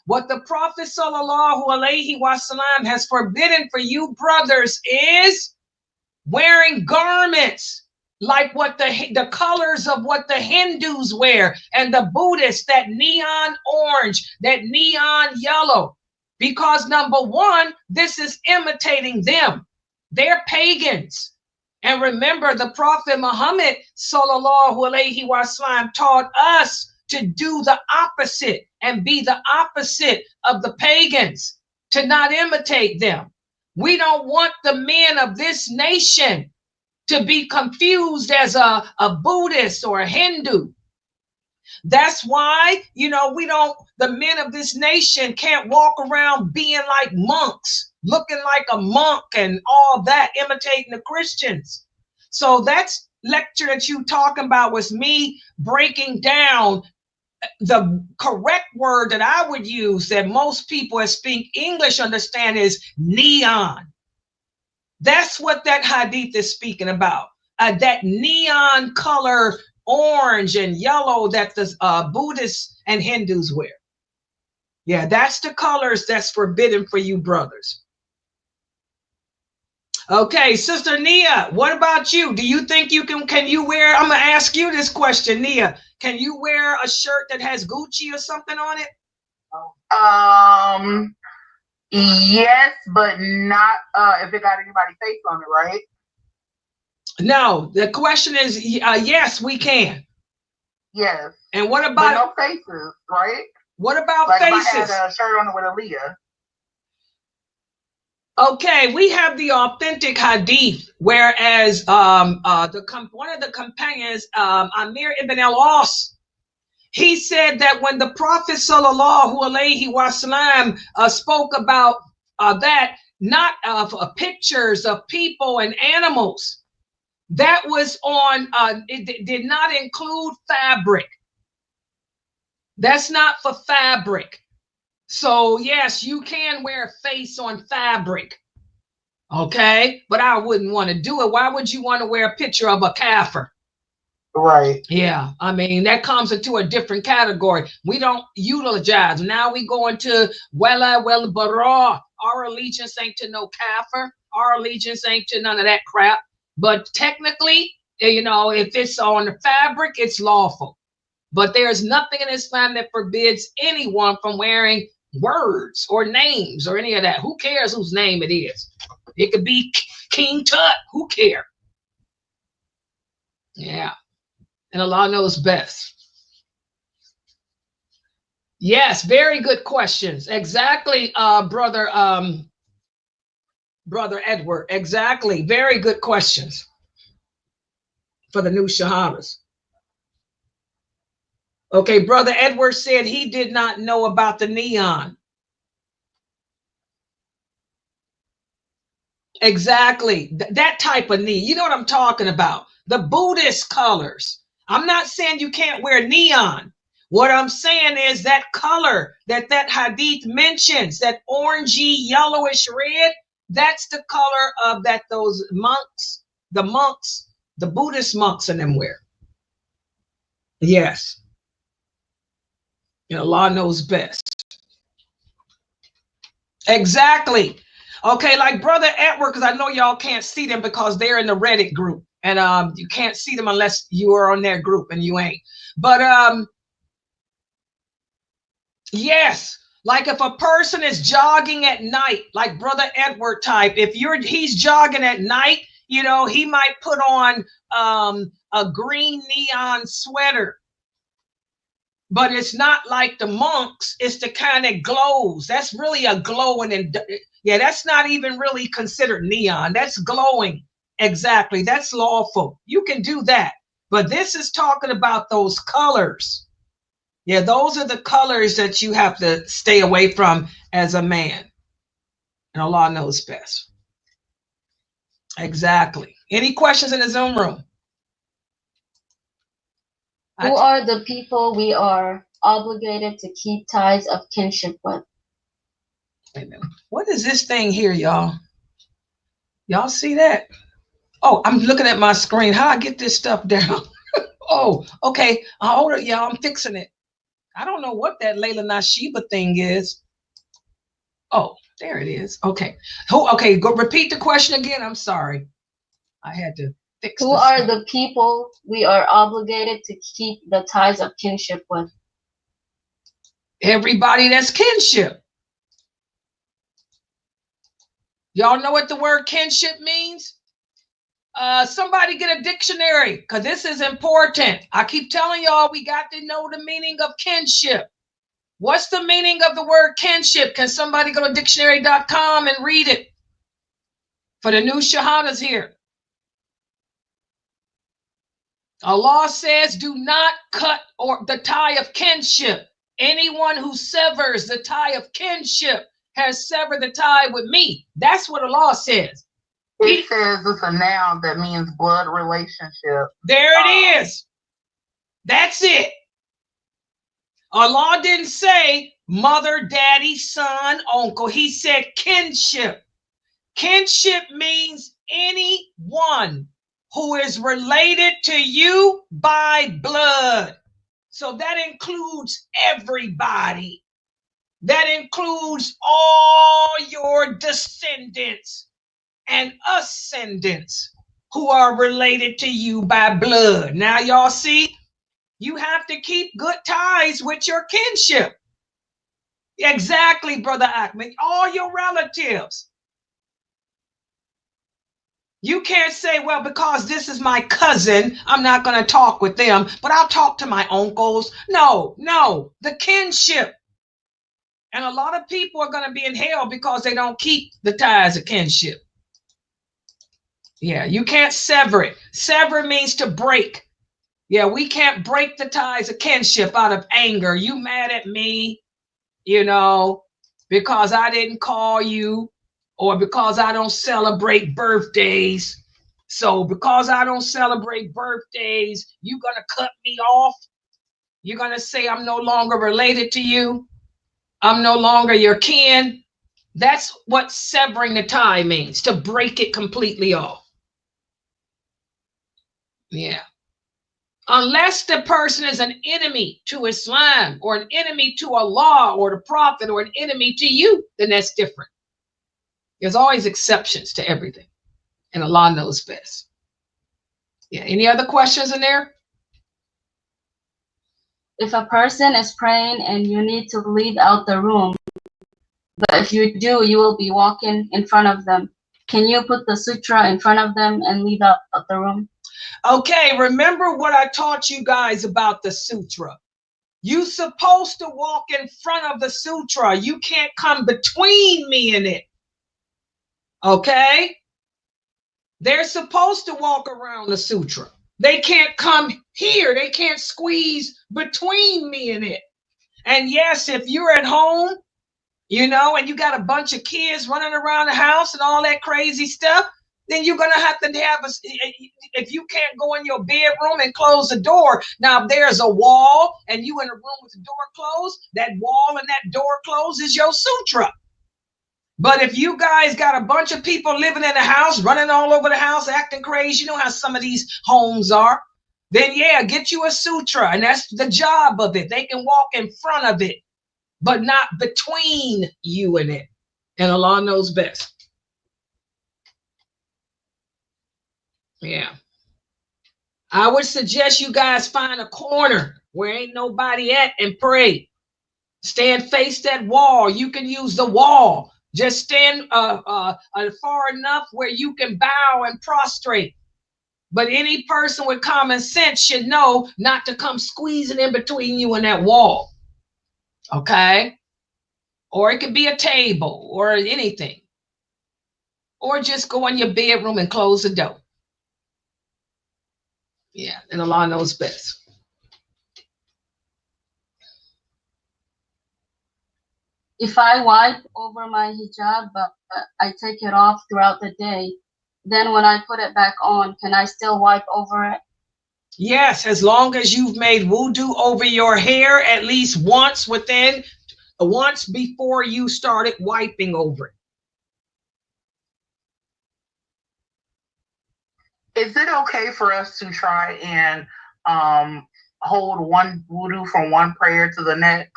What the Prophet sallallahu alaihi wasallam has forbidden for you brothers is wearing garments like what the colors of what the Hindus wear and the Buddhists, that neon orange, that neon yellow. Because number one, this is imitating them. They're pagans. And remember, the Prophet Muhammad sallallahu alaihi wasallam taught us to do the opposite and be the opposite of the pagans, to not imitate them. We don't want the men of this nation to be confused as a Buddhist or a Hindu. That's why, the men of this nation can't walk around being like monks, looking like a monk and all that, imitating the Christians. So that's lecture that you talking about was me breaking down the correct word that I would use that most people that speak English understand is neon. That's what that hadith is speaking about. That neon color, orange and yellow that the Buddhists and Hindus wear. Yeah, that's the colors that's forbidden for you brothers. Okay, Sister Nia, what about you? Do you think you can you wear, I'm gonna ask you this question, Nia. Can you wear a shirt that has Gucci or something on it? Yes, but not if it got anybody's face on it, right? No, the question is, yes, we can. Yes. And what about no faces, right? What about like faces? If I had a shirt on it with Aaliyah. Okay, we have the authentic hadith, whereas one of the companions, Amir ibn al-As, he said that when the Prophet sallallahu alaihi wasallam spoke about that, not of pictures of people and animals, that was on, it did not include fabric. That's not for fabric. So yes, you can wear a face on fabric. Okay, but I wouldn't want to do it. Why would you want to wear a picture of a kafir? Right. Yeah, I mean, that comes into a different category. We don't utilize. Now we go into wala wel bara. Our allegiance ain't to no kafir. Our allegiance ain't to none of that crap. But technically, if it's on the fabric, it's lawful. But there's nothing in Islam that forbids anyone from wearing words or names or any of that. Who cares whose name it is? It could be King Tut. Who cares? Yeah. And Allah knows best. Yes, very good questions. Exactly, brother Edward. Exactly. Very good questions for the new Shahadas. Okay, brother Edward said he did not know about the neon. Exactly. That type of neon. You know what I'm talking about? The Buddhist colors. I'm not saying you can't wear neon. What I'm saying is that color that hadith mentions, that orangey, yellowish red, that's the color of those monks, the Buddhist monks in them wear. Yes. You know, Allah knows best. Exactly. Okay, like Brother Edward, because I know y'all can't see them because they're in the Reddit group. And you can't see them unless you are on their group, and you ain't. But yes, like if a person is jogging at night, like Brother Edward type, if he's jogging at night, you know, he might put on a green neon sweater. But it's not like the monks, it's the kind that glows. That's really a glowing, and yeah, that's not even really considered neon. That's glowing. Exactly. That's lawful. You can do that. But this is talking about those colors. Yeah, those are the colors that you have to stay away from as a man. And Allah knows best. Exactly. Any questions in the Zoom room? Who are the people we are obligated to keep ties of kinship with? Wait a minute. What is this thing here, y'all? Y'all see that? Oh, I'm looking at my screen. How I get this stuff down? Oh, okay. Hold it, y'all. I'm fixing it. I don't know what that Laila Nasheeba thing is. Oh, there it is. Okay. Okay, go repeat the question again. I'm sorry. I had to fix Who are the people we are obligated to keep the ties of kinship with? Everybody that's kinship. Y'all know what the word kinship means? Somebody get a dictionary, because this is important. I keep telling y'all we got to know the meaning of kinship. What's the meaning of the word kinship? Can somebody go to dictionary.com and read it? For the new shahadas here. Allah says, do not cut or the tie of kinship. Anyone who severs the tie of kinship has severed the tie with me. That's what Allah says. It says it's a noun that means blood relationship. There it is. That's it. Allah didn't say mother, daddy, son, uncle. He said kinship. Kinship means anyone who is related to you by blood. So that includes everybody. That includes all your descendants and ascendants who are related to you by blood. Now y'all see, you have to keep good ties with your kinship. Exactly, Brother Ahmed. All your relatives. You can't say, well, because this is my cousin, I'm not going to talk with them, but I'll talk to my uncles. No, the kinship. And a lot of people are going to be in hell because they don't keep the ties of kinship. Yeah, you can't sever it. Sever means to break. Yeah, we can't break the ties of kinship out of anger. You mad at me, you know, because I didn't call you, or because I don't celebrate birthdays. So because I don't celebrate birthdays, you're going to cut me off. You're going to say I'm no longer related to you. I'm no longer your kin. That's what severing the tie means, to break it completely off. Yeah. Unless the person is an enemy to Islam, or an enemy to Allah or the Prophet, or an enemy to you, then that's different. There's always exceptions to everything, and Allah knows best. Yeah. Any other questions in there? If a person is praying and you need to leave out the room, but if you do, you will be walking in front of them, can you put the sutra in front of them and leave out the room? Okay, remember what I taught you guys about the sutra. You're supposed to walk in front of the sutra. You can't come between me and it. Okay? They're supposed to walk around the sutra. They can't come here. They can't squeeze between me and it. And yes, if you're at home, you know, and you got a bunch of kids running around the house and all that crazy stuff, then you're going to have if you can't go in your bedroom and close the door. Now, if there's a wall and you in a room with the door closed, that wall and that door closed is your sutra. But if you guys got a bunch of people living in the house, running all over the house, acting crazy, you know how some of these homes are. then yeah, get you a sutra, and that's the job of it. They can walk in front of it, but not between you and it. And Allah knows best. Yeah. I would suggest you guys find a corner where ain't nobody at and pray. Stand face that wall. You can use the wall. Just stand far enough where you can bow and prostrate. But any person with common sense should know not to come squeezing in between you and that wall. Okay? Or it could be a table or anything. Or just go in your bedroom and close the door. Yeah, and Allah knows best. If I wipe over my hijab, but I take it off throughout the day, then when I put it back on, can I still wipe over it? Yes, as long as you've made wudu over your hair at least once before you started wiping over it. Is it okay for us to try and hold one wudu from one prayer to the next?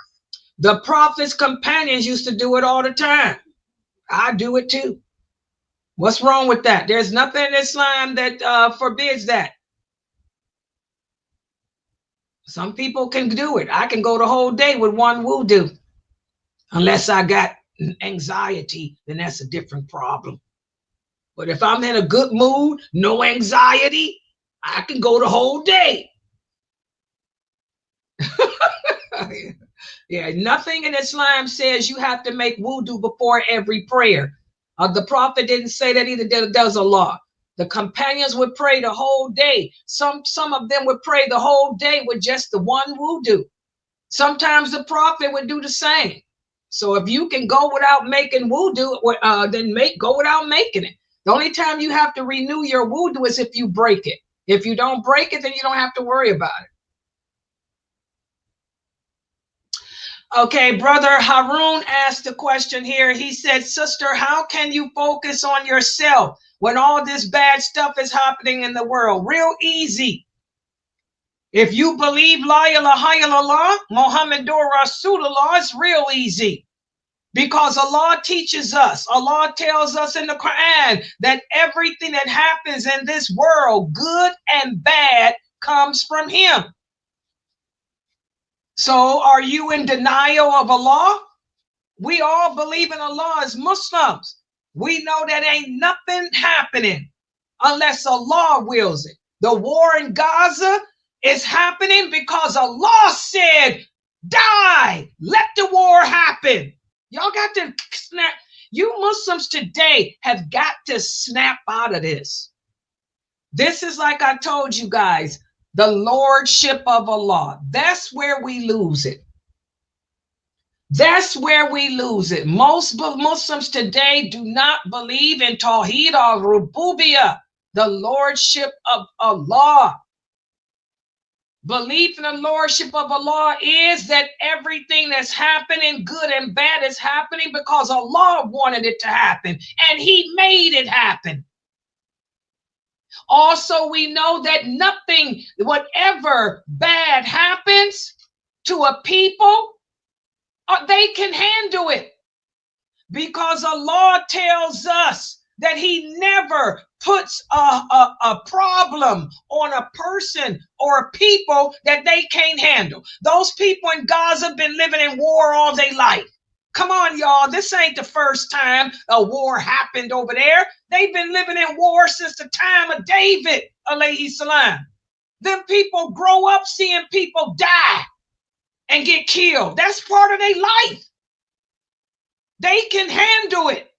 The Prophet's companions used to do it all the time. I do it too. What's wrong with that? There's nothing in Islam that forbids that. Some people can do it. I can go the whole day with one wudu. Unless I got anxiety, then that's a different problem. But if I'm in a good mood, no anxiety, I can go the whole day. Yeah, nothing in Islam says you have to make wudu before every prayer. The Prophet didn't say that either. Does Allah. The companions would pray the whole day. Some of them would pray the whole day with just the one wudu. Sometimes the Prophet would do the same. So if you can go without making wudu, then go without making it. The only time you have to renew your wudu is if you break it. If you don't break it, then you don't have to worry about it. Okay, Brother Harun asked a question here. He said, sister, how can you focus on yourself when all this bad stuff is happening in the world? Real easy. If you believe La ilaha illallah, Muhammadur Rasulullah, it's real easy. Because Allah teaches us, Allah tells us in the Quran that everything that happens in this world, good and bad, comes from Him. So are you in denial of Allah? We all believe in Allah as Muslims. We know that ain't nothing happening unless Allah wills it. The war in Gaza is happening because Allah said, die, let the war happen. Y'all got to snap. You Muslims today have got to snap out of this. This is like I told you guys, the lordship of Allah. That's where we lose it. That's where we lose it. Most Muslims today do not believe in Tawheed al-Rububiyyah, the lordship of Allah. Belief in the lordship of Allah is that everything that's happening, good and bad, is happening because Allah wanted it to happen and He made it happen. Also, we know that nothing, whatever bad happens to a people, they can handle it because Allah tells us that He never puts a problem on a person or a people that they can't handle. Those people in Gaza have been living in war all their life. Come on, y'all. This ain't the first time a war happened over there. They've been living in war since the time of David, alayhi salam. Them people grow up seeing people die and get killed. That's part of their life. They can handle it.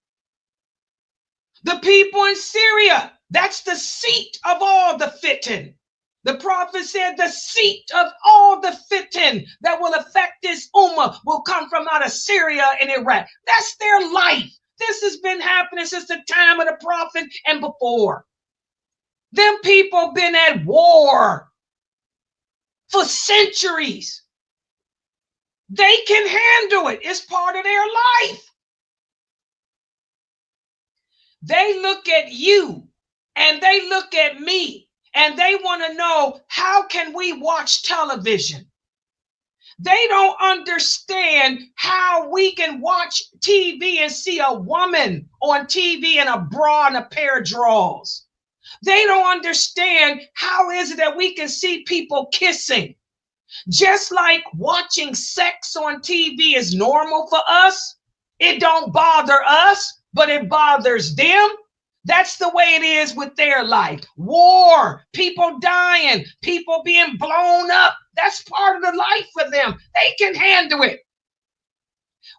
The people in Syria, that's the seat of all the fitan. The Prophet said the seat of all the fitan that will affect this ummah will come from out of Syria and Iraq. That's their life. This has been happening since the time of the Prophet and before. Them people been at war for centuries. They can handle it. It's part of their life. They look at you and they look at me And they want to know, how can we watch television? They don't understand how we can watch TV and see a woman on TV in a bra and a pair of drawers. They don't understand how is it that we can see people kissing. Just like watching sex on TV is normal for us, it don't bother us, but it bothers them. That's the way it is with their life. War, people dying, people being blown up. That's part of the life for them. They can handle it.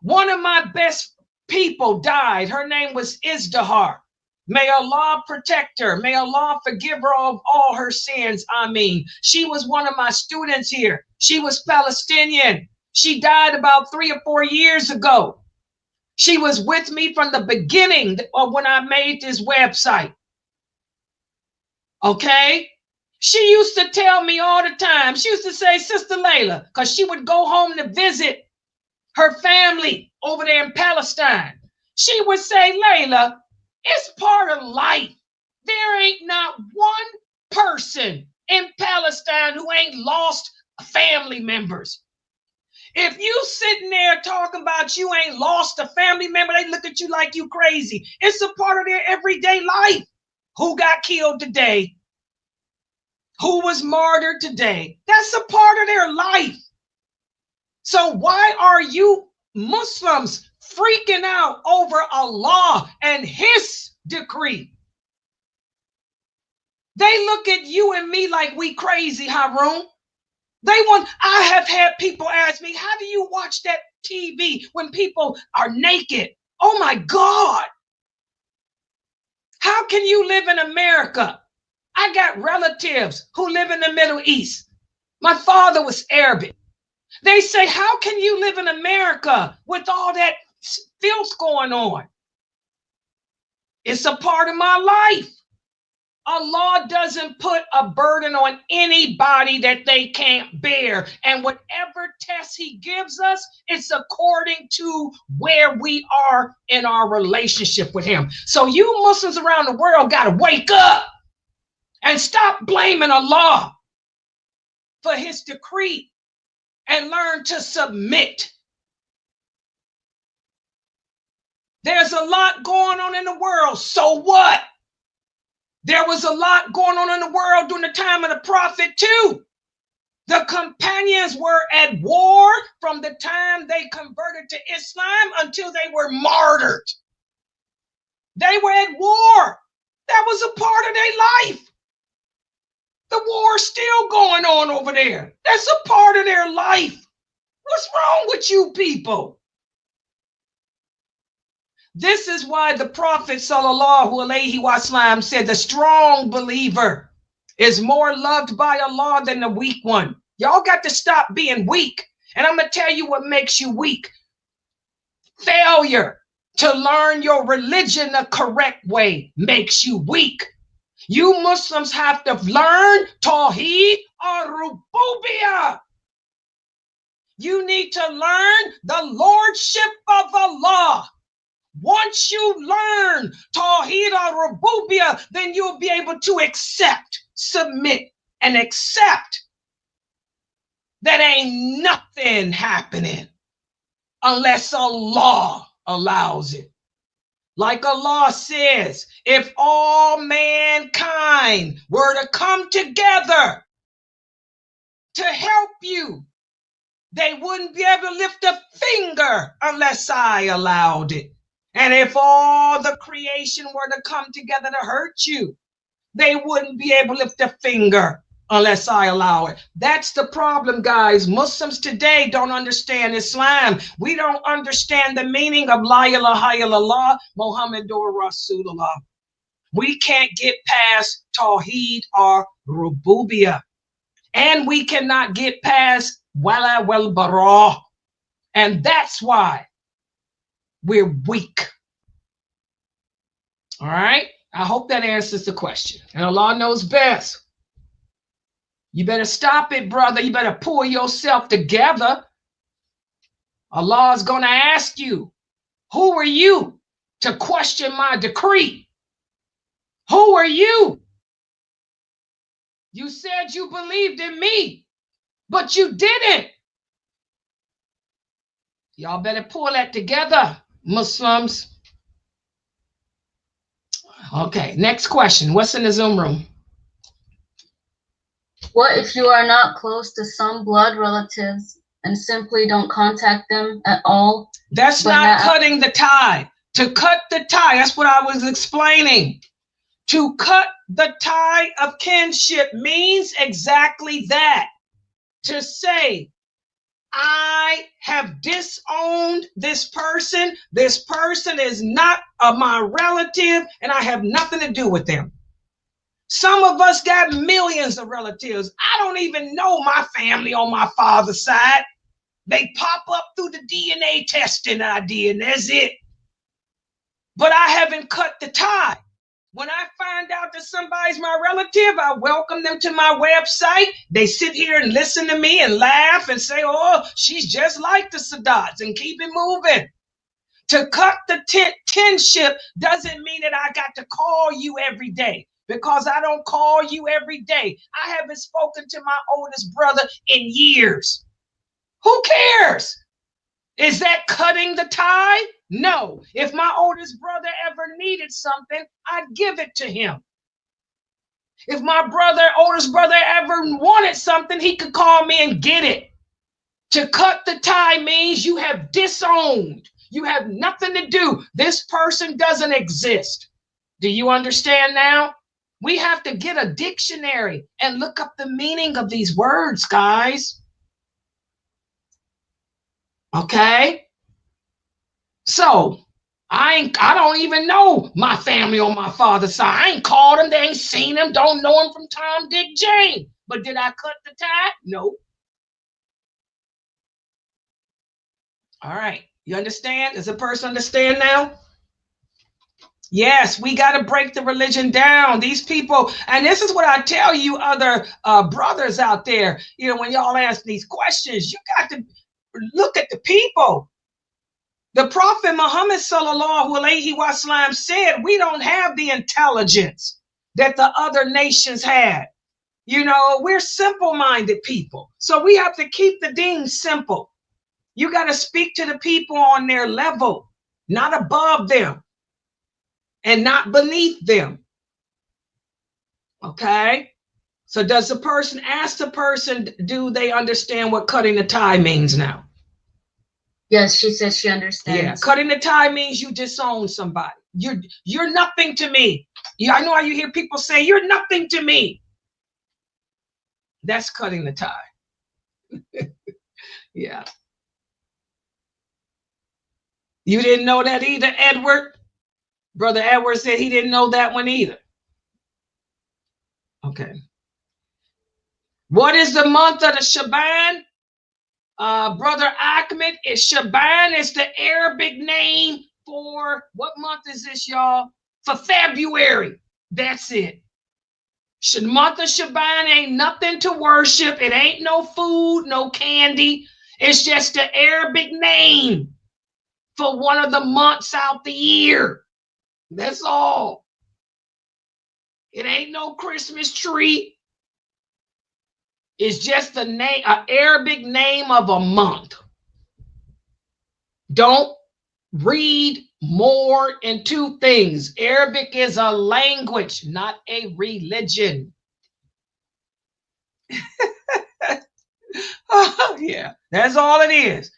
One of my best people died. Her name was Izdahar. May Allah protect her. May Allah forgive her of all her sins. I mean, she was one of my students here. She was Palestinian. She died about 3 or 4 years ago. She was with me from the beginning of when I made this website. Okay? She used to tell me all the time. She used to say, Sister Laila, because she would go home to visit her family over there in Palestine. She would say, Laila, it's part of life. There ain't not one person in Palestine who ain't lost family members. If you sitting there talking about you ain't lost a family member, they look at you like you crazy. It's a part of their everyday life. Who got killed today? Who was martyred today? That's a part of their life. So why are you Muslims freaking out over Allah and his decree? They look at you and me like we crazy, Harun. I have had people ask me, how do you watch that TV when people are naked? Oh my God. How can you live in America? I got relatives who live in the Middle East. My father was Arabic. They say, how can you live in America with all that filth going on? It's a part of my life. Allah doesn't put a burden on anybody that they can't bear. And whatever test he gives us, it's according to where we are in our relationship with him. So you Muslims around the world got to wake up and stop blaming Allah for his decree and learn to submit. There's a lot going on in the world. So what? There was a lot going on in the world during the time of the prophet too. The companions were at war from the time they converted to Islam until they were martyred. They were at war. That was a part of their life. The war's still going on over there. That's a part of their life. What's wrong with you people? This is why the Prophet sallallahu alaihi wasallam said the strong believer is more loved by Allah than the weak one. Y'all got to stop being weak. And I'm going to tell you what makes you weak. Failure to learn your religion the correct way makes you weak. You Muslims have to learn Tawheed ar-Rububiyyah. You need to learn the lordship of Allah. Once you learn Tawheed al-Rububiyyah, then you'll be able to accept, submit, and accept that ain't nothing happening unless Allah allows it. Like Allah says, if all mankind were to come together to help you, they wouldn't be able to lift a finger unless I allowed it. And if all the creation were to come together to hurt you, they wouldn't be able to lift a finger unless I allow it. That's the problem, guys. Muslims today don't understand Islam. We don't understand the meaning of La ilaha illallah, Muhammadur Rasulullah. We can't get past Tawheed or Rububiyyah. And we cannot get past Wala wal Bara. And that's why we're weak. All right? I hope that answers the question. And Allah knows best. You better stop it, brother. You better pull yourself together. Allah is going to ask you, who are you to question my decree? Who are you? You said you believed in me, but you didn't. Y'all better pull that together, Muslims. Okay, next question. What's in the Zoom room? What if you are not close to some blood relatives and simply don't contact them at all? That's not cutting the tie. To cut the tie, that's what I was explaining. To cut the tie of kinship means exactly that. To say, I have disowned this person. This person is not my relative, and I have nothing to do with them. Some of us got millions of relatives. I don't even know my family on my father's side. They pop up through the DNA testing I did, and that's it. But I haven't cut the tie. When I find out that somebody's my relative, I welcome them to my website. They sit here and listen to me and laugh and say, oh, she's just like the Sadats, and keep it moving. To cut the kinship doesn't mean that I got to call you every day, because I don't call you every day. I haven't spoken to my oldest brother in years. Who cares? Is that cutting the tie? No. If my oldest brother ever needed something, I'd give it to him. If my oldest brother ever wanted something, he could call me and get it. To cut the tie means you have disowned. You have nothing to do. This person doesn't exist. Do you understand now? We have to get a dictionary and look up the meaning of these words, guys. Okay? So, I don't even know my family on my father's side. I ain't called them. They ain't seen them. Don't know them from Tom, Dick, Jane. But did I cut the tie? No. All right. You understand? Does the person understand now? Yes, we got to break the religion down. These people, and this is what I tell you other brothers out there, you know, when y'all ask these questions, you got to look at the people. The Prophet Muhammad sallallahu alaihi wasallam said, we don't have the intelligence that the other nations had. You know, we're simple-minded people. So we have to keep the deen simple. You got to speak to the people on their level, not above them and not beneath them. Okay? So does the person, ask the person, do they understand what cutting the tie means now? Yes, she says she understands. Yeah, cutting the tie means you disown somebody. You're nothing to me. Yeah, I know how you hear people say, you're nothing to me. That's cutting the tie. Yeah. You didn't know that either, Edward? Brother Edward said he didn't know that one either. Okay. What is the month of the Shaban? Brother Ahmed, Shaban is the Arabic name for, what month is this, y'all? For February. That's it. The month of Shaban ain't nothing to worship. It ain't no food, no candy. It's just the Arabic name for one of the months out the year. That's all. It ain't no Christmas tree. It's just a name, an Arabic name of a month. Don't read more into things. Arabic is a language, not a religion. Oh, yeah, that's all it is.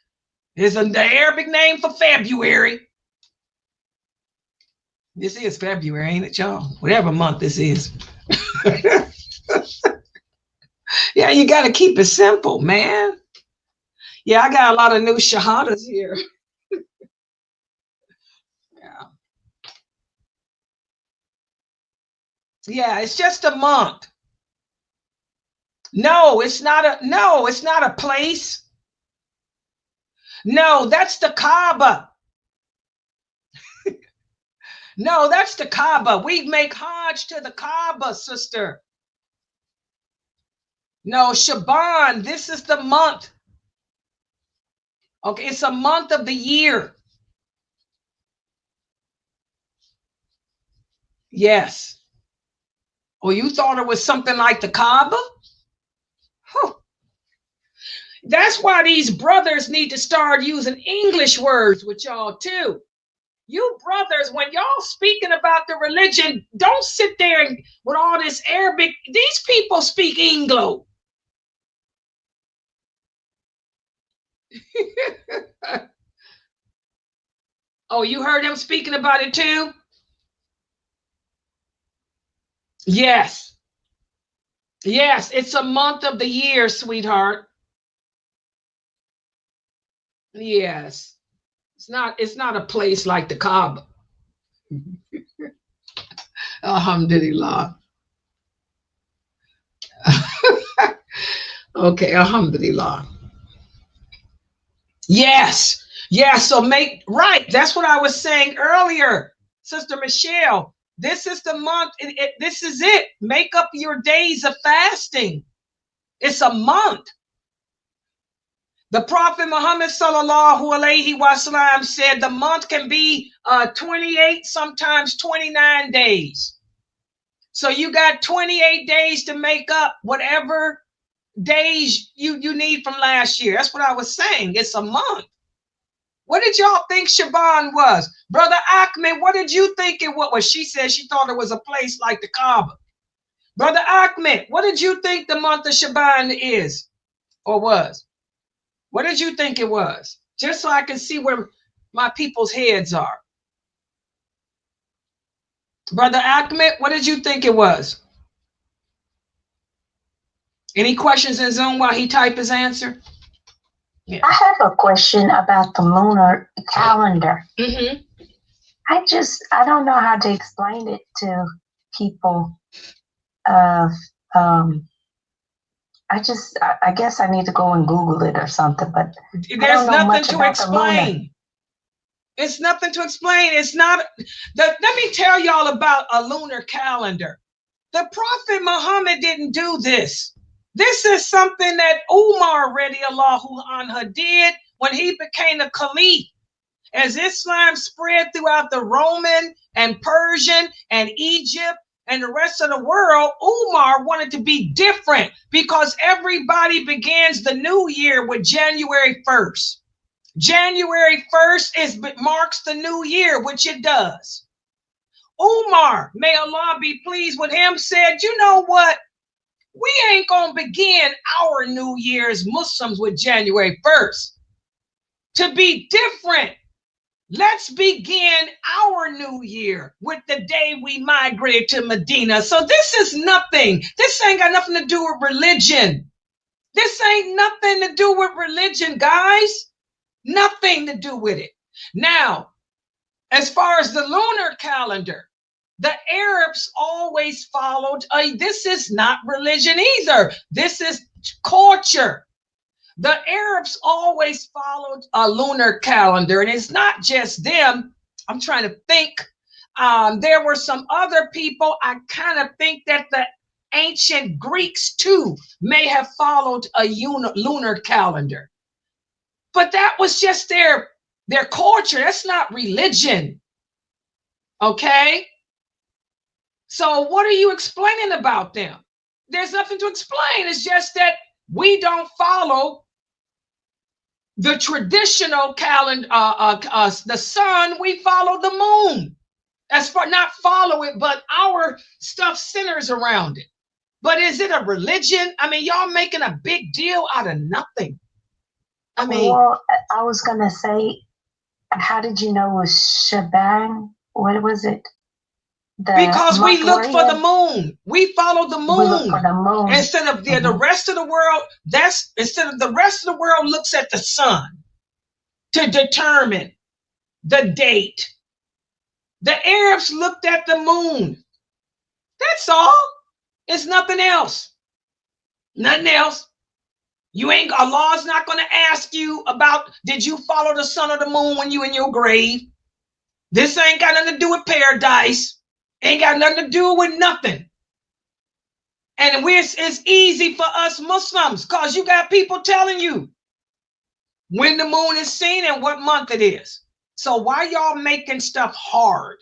It's the Arabic name for February. This is February, ain't it, y'all? Whatever month this is. Yeah, you got to keep it simple, man. Yeah, I got a lot of new shahadas here. Yeah. Yeah, it's just a month. No, it's not a place. No, that's the Kaaba. No, that's the Kaaba. We make Hajj to the Kaaba, sister. No, Shaban, this is the month. Okay, it's a month of the year. Yes. Or you thought it was something like the Kaaba? Huh. That's why these brothers need to start using English words with y'all too. You brothers, when y'all speaking about the religion, don't sit there and, with all this Arabic. These people speak Anglo. Oh, you heard them speaking about it too? Yes. Yes, it's a month of the year, sweetheart. Yes. It's not a place like the Kaaba. Alhamdulillah. Okay, alhamdulillah. Yes. Yes, so make right. That's what I was saying earlier, Sister Michelle. This is the month. This is it. Make up your days of fasting. It's a month. The Prophet Muhammad sallallahu alaihi wasallam said the month can be 28, sometimes 29 days. So you got 28 days to make up whatever days you need from last year. That's what I was saying. It's a month. What did y'all think Shaban was? Brother Ahmed, what did you think it was? Well, she said she thought it was a place like the Kaaba. Brother Ahmed, what did you think the month of Shaban is or was? What did you think it was? Just so I can see where my people's heads are. Brother Ahmed, what did you think it was? Any questions in Zoom while he type his answer? Yeah. I have a question about the lunar calendar. Mm-hmm. I don't know how to explain it to people. I guess I need to go and Google it or something, but there's nothing to explain. It's nothing to explain. It's not. Let me tell y'all about a lunar calendar. The Prophet Muhammad didn't do this. This is something that Umar radiallahu anhu did when he became a caliph. As Islam spread throughout the Roman and Persian and Egypt and the rest of the world, Umar wanted to be different because everybody begins the new year with January 1st. January 1st marks the new year, which it does. Umar, may Allah be pleased with him, said, you know what? We ain't going to begin our New Year's Muslims with January 1st. To be different, let's begin our New Year with the day we migrated to Medina. So this is nothing. This ain't got nothing to do with religion. This ain't nothing to do with religion, guys. Nothing to do with it. Now, as far as the lunar calendar, the Arabs always followed, this is not religion either. This is culture. The Arabs always followed a lunar calendar, and it's not just them. I'm trying to think. There were some other people. I kind of think that the ancient Greeks too may have followed a lunar calendar. But that was just their culture. That's not religion. Okay? So what are you explaining about them? There's nothing to explain. It's just that we don't follow the traditional calendar, the sun. We follow the moon. As far not follow it, but our stuff centers around it. But is it a religion? I mean, y'all making a big deal out of nothing. I mean, well, I was gonna say, how did you know it was Shaban? What was it? Because we look for the moon. We follow the moon. We look for the moon. Instead of the rest of the world, the rest of the world looks at the sun to determine the date. The Arabs looked at the moon. That's all. It's nothing else. Nothing else. Allah's not going to ask you about, did you follow the sun or the moon when you in your grave? This ain't got nothing to do with paradise. Ain't got nothing to do with nothing. And it's easy for us Muslims because you got people telling you when the moon is seen and what month it is. So why y'all making stuff hard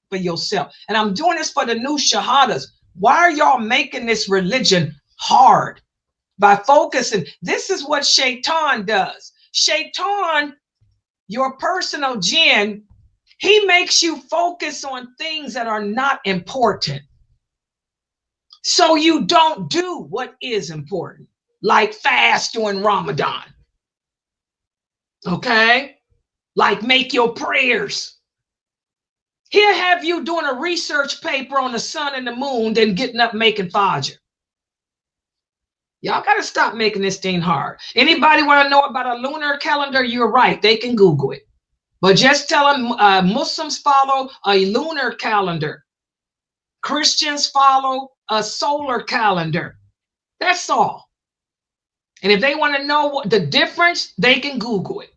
for yourself? And I'm doing this for the new shahadas. Why are y'all making this religion hard by focusing? This is what Shaitan does. Shaitan, your personal jinn, he makes you focus on things that are not important. So you don't do what is important, like fast during Ramadan. Okay? Like make your prayers. He'll have you doing a research paper on the sun and the moon, then getting up making fajr. Y'all got to stop making this thing hard. Anybody want to know about a lunar calendar? You're right. They can Google it. But just tell them Muslims follow a lunar calendar. Christians follow a solar calendar. That's all. And if they want to know what the difference, they can Google it.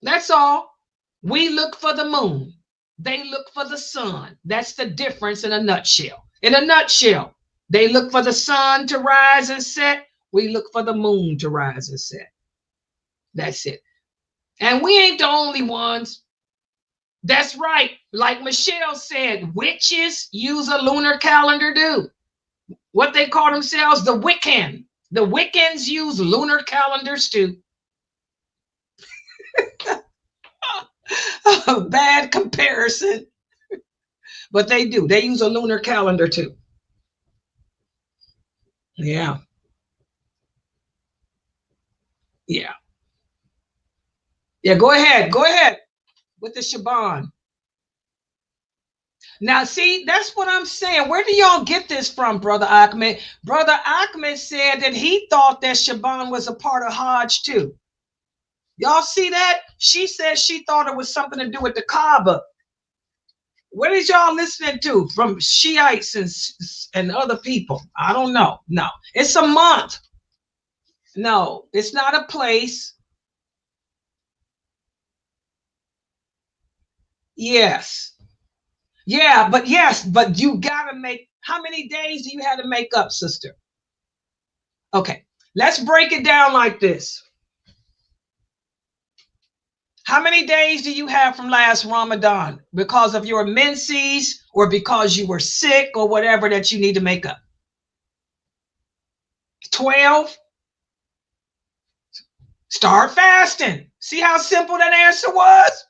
That's all. We look for the moon. They look for the sun. That's the difference in a nutshell. In a nutshell, they look for the sun to rise and set. We look for the moon to rise and set. That's it. And we ain't the only ones. That's right. Like Michelle said, witches use a lunar calendar too. What they call themselves, the Wiccan. The Wiccans use lunar calendars too. A bad comparison. But they do. They use a lunar calendar too. Yeah. Yeah. Yeah, go ahead. Go ahead with the Shaban. Now, see, that's what I'm saying. Where do y'all get this from, Brother Ahmed? Brother Ahmed said that he thought that Shaban was a part of Hajj too. Y'all see that? She said she thought it was something to do with the Kaaba. What is y'all listening to from Shiites and other people? I don't know. No, it's a month. No, it's not a place. Yes. Yeah, but yes, but you gotta make, how many days do you have to make up, sister? Okay, let's break it down like this. How many days do you have from last Ramadan because of your menses or because you were sick or whatever that you need to make up? 12? Start fasting. See how simple that answer was?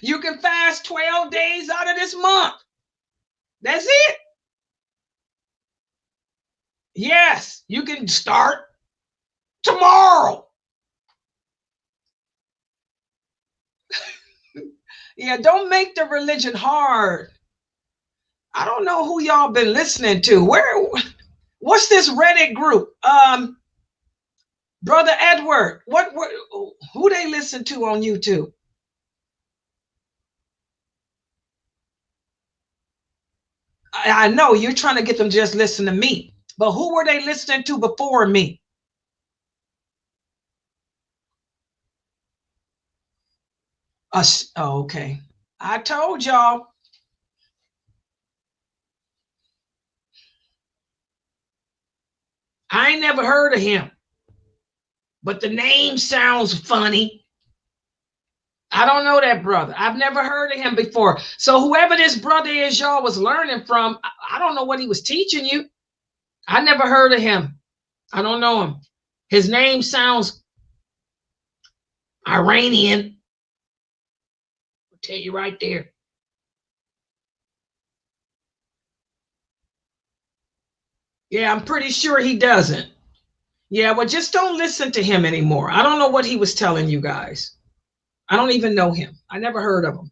You can fast 12 days out of this month. That's it. Yes, you can start tomorrow. Yeah, don't make the religion hard. I don't know who y'all been listening to. What's this Reddit group? Brother Edward, who they listen to on YouTube? I know you're trying to get them to just listen to me, but who were they listening to before me? Us. Oh, okay. I told y'all. I ain't never heard of him, but the name sounds funny. I don't know that brother. I've never heard of him before. So whoever this brother is y'all was learning from, I don't know what he was teaching you. I never heard of him. I don't know him. His name sounds Iranian. I'll tell you right there. Yeah, I'm pretty sure he doesn't. Yeah, well, just don't listen to him anymore. I don't know what he was telling you guys. I don't even know him. I never heard of him.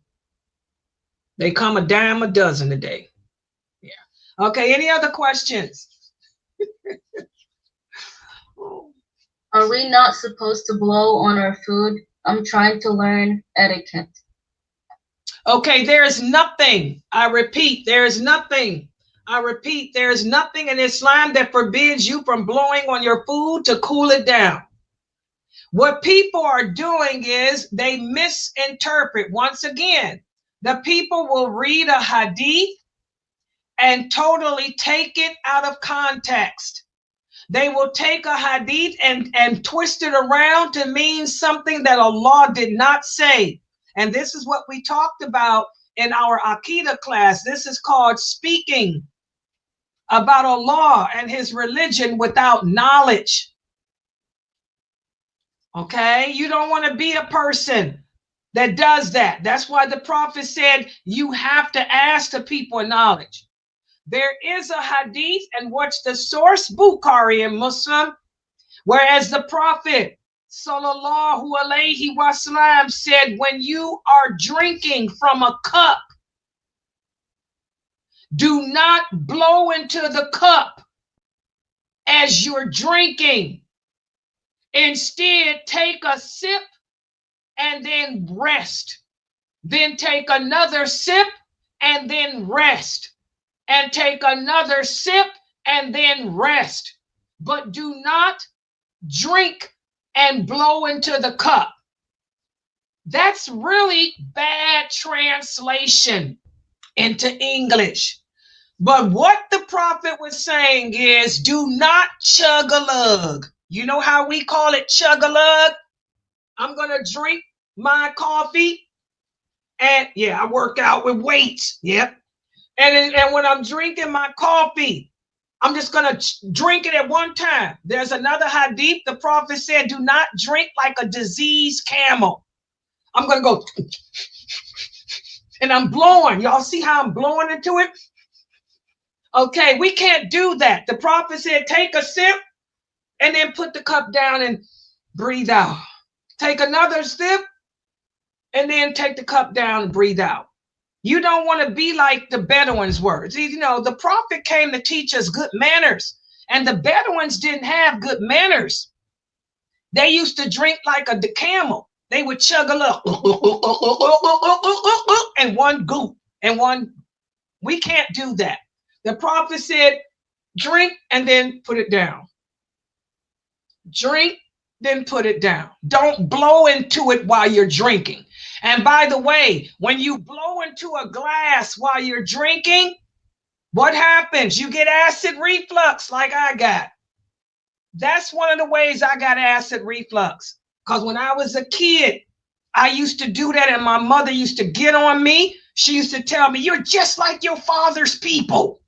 They come a dime a dozen a day. Yeah. Okay, any other questions? Are we not supposed to blow on our food? I'm trying to learn etiquette. Okay, there is nothing. I repeat, there is nothing. I repeat, there is nothing in Islam that forbids you from blowing on your food to cool it down. What people are doing is they misinterpret. Once again, the people will read a hadith and totally take it out of context. They will take a hadith and twist it around to mean something that Allah did not say. And this is what we talked about in our Aqidah class. This is called speaking about Allah and his religion without knowledge. Okay, you don't want to be a person that does that. That's why the Prophet said you have to ask the people knowledge. There is a hadith, and what's the source? Bukhari and Muslim, whereas the Prophet sallallahu alaihi wasallam said, when you are drinking from a cup, do not blow into the cup as you're drinking. Instead, take a sip and then rest. Then take another sip and then rest. And take another sip and then rest. But do not drink and blow into the cup. That's really bad translation into English. But what the Prophet was saying is, do not chug a lug. You know how we call it, chug a lug? I'm going to drink my coffee. And yeah, I work out with weights. Yep. And when I'm drinking my coffee, I'm just going to drink it at one time. There's another hadith. The Prophet said, do not drink like a diseased camel. I'm going to go, and I'm blowing. Y'all see how I'm blowing into it? Okay, we can't do that. The Prophet said, take a sip and then put the cup down and breathe out. Take another sip and then take the cup down and breathe out. You don't want to be like the Bedouins were. You know, the Prophet came to teach us good manners, and the Bedouins didn't have good manners. They used to drink like a camel. They would chug a little and one goop and one. We can't do that. The Prophet said, drink and then put it down. Drink, then put it down. Don't blow into it while you're drinking. And by the way, when you blow into a glass while you're drinking, what happens? You get acid reflux like I got. That's one of the ways I got acid reflux. Because when I was a kid, I used to do that, and my mother used to get on me. She used to tell me, you're just like your father's people.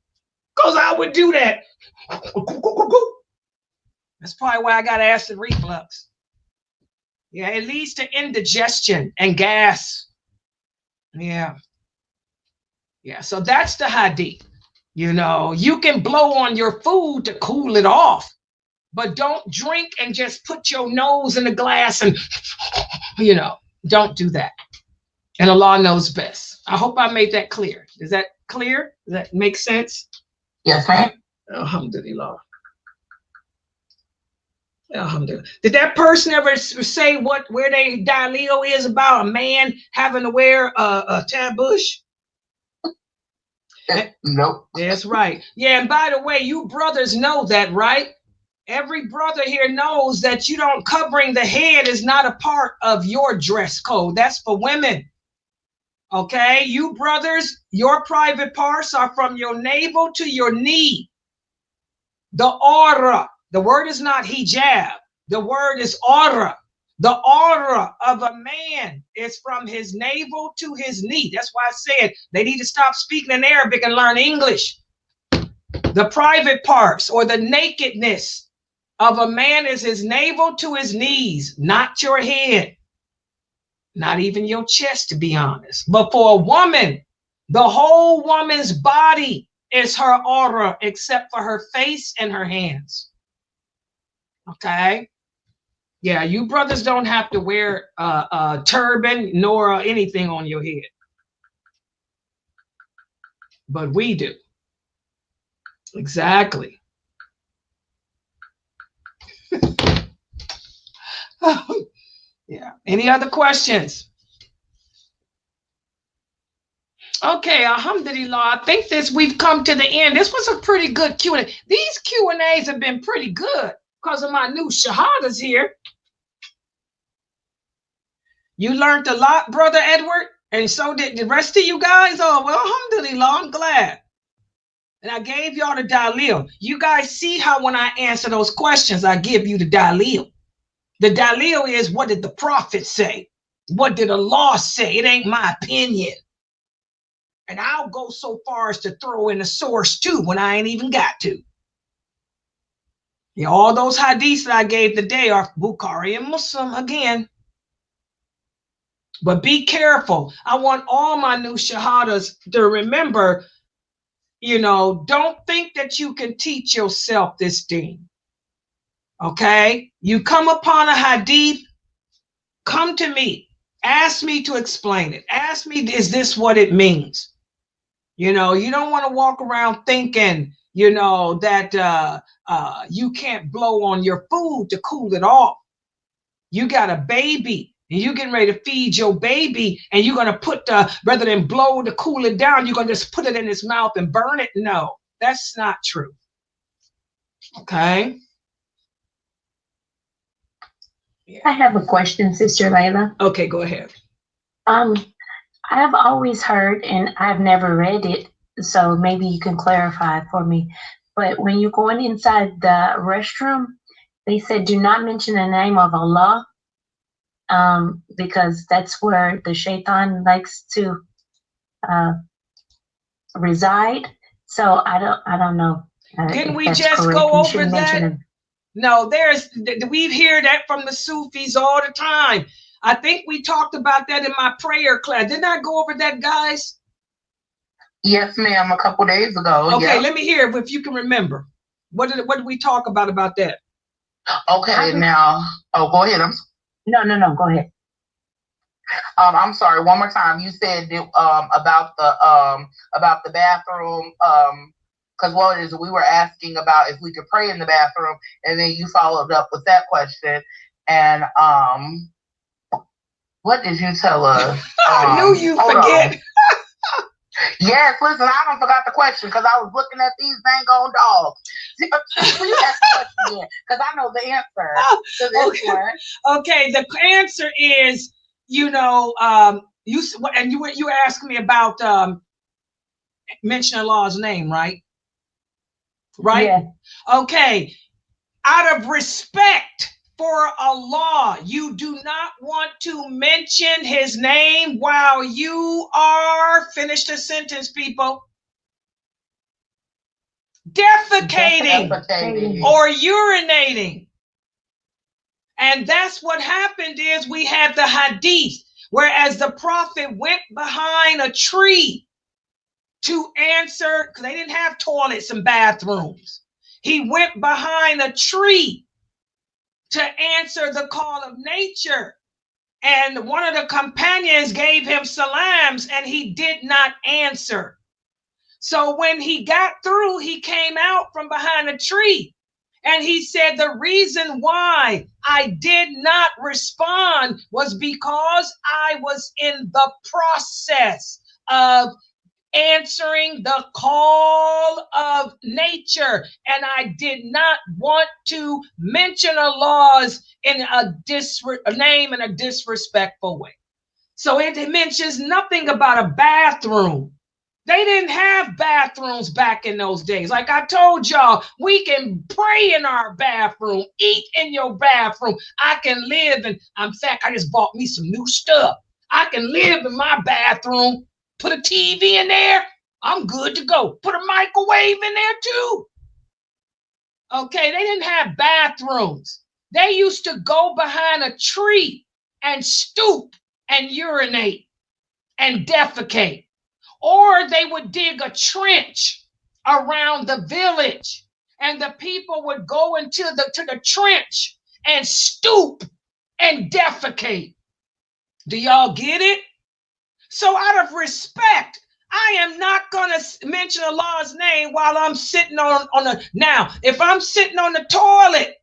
Because I would do that. That's probably why I got acid reflux. Yeah, it leads to indigestion and gas. Yeah. Yeah, so that's the hadith. You know, you can blow on your food to cool it off, but don't drink and just put your nose in the glass and, you know, don't do that. And Allah knows best. I hope I made that clear. Is that clear? Does that make sense? Yes, ma'am. Alhamdulillah. Alhamdulillah. Did that person ever say where they dalil is about a man having to wear a tabush? Nope. That's right. Yeah, and by the way, you brothers know that, right? Every brother here knows that you don't covering the head is not a part of your dress code. That's for women. Okay, you brothers, your private parts are from your navel to your knee. The aura. The word is not hijab. The word is aura. The aura of a man is from his navel to his knee. That's why I said they need to stop speaking in Arabic and learn English. The private parts or the nakedness of a man is his navel to his knees, not your head, not even your chest, to be honest. But for a woman, the whole woman's body is her aura except for her face and her hands. Okay. Yeah, you brothers don't have to wear a turban nor anything on your head. But we do. Exactly. Yeah. Any other questions? Okay, alhamdulillah. I think we've come to the end. This was a pretty good Q&A. These Q&As have been pretty good because of my new shahadas here. You learned a lot, Brother Edward, and so did the rest of you guys. Oh, well, alhamdulillah, I'm glad. And I gave y'all the dalil. You guys see how when I answer those questions, I give you the dalil. The dalil is, what did the Prophet say? What did Allah say? It ain't my opinion. And I'll go so far as to throw in the source too when I ain't even got to. Yeah, all those hadiths that I gave today are Bukhari and Muslim again. But be careful. I want all my new shahadas to remember, don't think that you can teach yourself this deen. Okay? You come upon a hadith, come to me. Ask me to explain it. Ask me, is this what it means? You don't want to walk around thinking, that you can't blow on your food to cool it off. You got a baby and you're getting ready to feed your baby, and you're going to rather than blow to cool it down, you're going to just put it in his mouth and burn it. No, that's not true. Okay. Yeah. I have a question, Sister Laila. Okay, go ahead. I've always heard, and I've never read it, so maybe you can clarify for me. But when you're going inside the restroom, they said do not mention the name of Allah, because that's where the shaitan likes to reside. So I don't know. Can we just go over that? No, we hear that from the Sufis all the time. I think we talked about that in my prayer class. Didn't I go over that, guys? Yes, ma'am, a couple days ago. Okay, yeah. Let me hear if you can remember. What did we talk about that? Okay, now, go ahead. No, go ahead. I'm sorry. One more time. You said about the bathroom. Because what is it? We were asking about if we could pray in the bathroom, and then you followed up with that question. And what did you tell us? I knew you forget. Yes, listen, I don't forgot the question because I was looking at these dang on dogs. Please ask the question again because I know the answer to this one. Okay, the answer is, you asked me about mentioning Allah's name, right? Right? Yeah. Okay. Out of respect for Allah, you do not want to mention his name while you are, finish the sentence, people, defecating or urinating. And that's what happened is we had the hadith, whereas the prophet went behind a tree to answer, because they didn't have toilets and bathrooms. He went behind a tree to answer the call of nature. And one of the companions gave him salams and he did not answer. So when he got through, he came out from behind a tree and he said, the reason why I did not respond was because I was in the process of answering the call of nature, and I did not want to mention Allah's in a name in a disrespectful way. So it mentions nothing about a bathroom. They didn't have bathrooms back in those days. Like I told y'all, we can pray in our bathroom, eat in your bathroom. I can live in fact, I just bought me some new stuff. I can live in my bathroom. Put a TV in there, I'm good to go. Put a microwave in there too. Okay, they didn't have bathrooms. They used to go behind a tree and stoop and urinate and defecate. Or they would dig a trench around the village and the people would go to the trench and stoop and defecate. Do y'all get it? So out of respect, I am not going to mention Allah's name while I'm sitting on now, if I'm sitting on the toilet,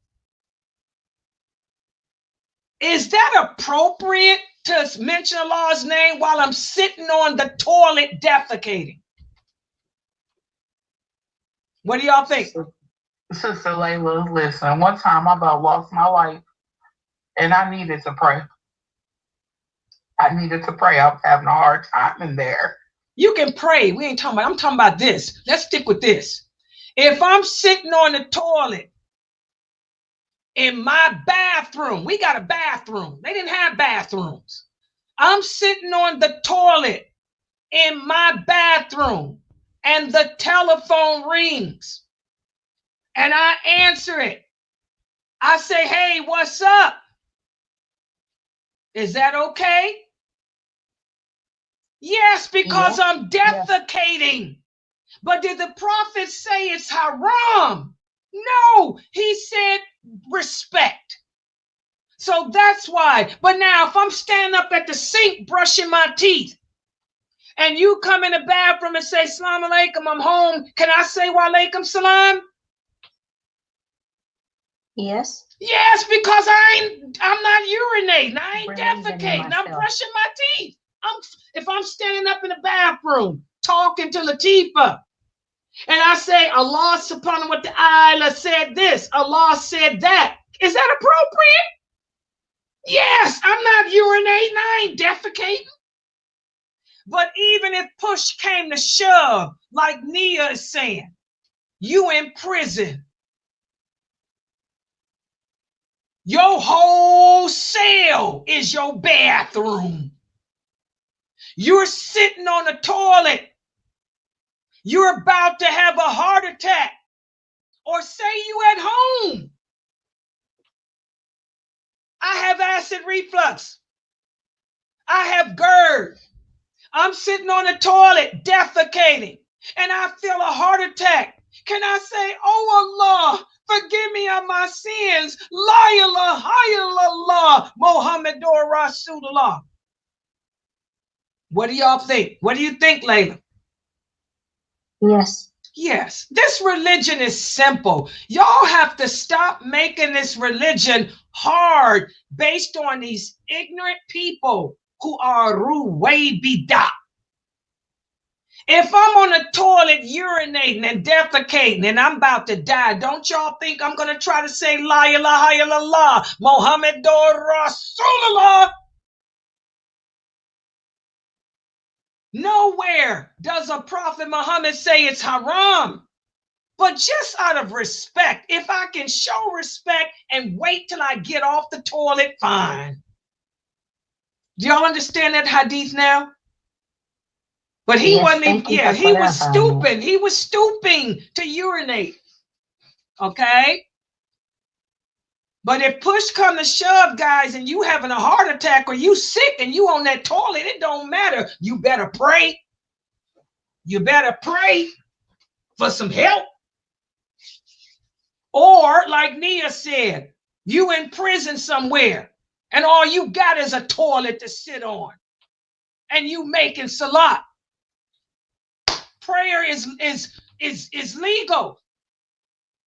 is that appropriate to mention Allah's name while I'm sitting on the toilet defecating? What do y'all think? Sister Laila, listen, one time I about lost my life and I needed to pray. I was having a hard time in there. You can pray. We ain't talking about, I'm talking about this. Let's stick with this. If I'm sitting on the toilet in my bathroom, we got a bathroom. They didn't have bathrooms. I'm sitting on the toilet in my bathroom and the telephone rings and I answer it, I say, hey, what's up? Is that okay? Yes, because I'm defecating. But did the prophet say it's haram? No, he said respect. So that's why. But now if I'm standing up at the sink brushing my teeth and you come in the bathroom and say, Salaam alaikum, I'm home, can I say wa alaikum salam? Yes. Yes, because I'm not urinating. I ain't defecating. I'm brushing my teeth. If I'm standing up in the bathroom talking to Latifah and I say Allah subhanahu wa ta'ala said this, Allah said that, is that appropriate? Yes, I'm not urinating. I ain't defecating. But even if push came to shove, like Nia is saying, you in prison. Your whole cell is your bathroom. You're sitting on the toilet. You're about to have a heart attack. Or say you at home. I have acid reflux. I have GERD. I'm sitting on the toilet defecating and I feel a heart attack. Can I say, oh Allah, forgive me of my sins. La ilaha illallah, Muhammadur Rasulullah. What do y'all think? What do you think, Layla? Yes. Yes, this religion is simple. Y'all have to stop making this religion hard based on these ignorant people who are ruway bidah. If I'm on the toilet urinating and defecating and I'm about to die, don't y'all think I'm going to try to say La ilaha illallah, Muhammadur Rasulullah? Nowhere does a Prophet Muhammad say it's haram. But just out of respect, if I can show respect and wait till I get off the toilet, fine. Do y'all understand that hadith now? But he wasn't even, he was stooping. He was stooping to urinate. Okay? But if push come to shove, guys, and you having a heart attack or you sick and you on that toilet, it don't matter. You better pray. You better pray for some help. Or like Nia said, you in prison somewhere and all you got is a toilet to sit on and you making salat. Prayer is legal.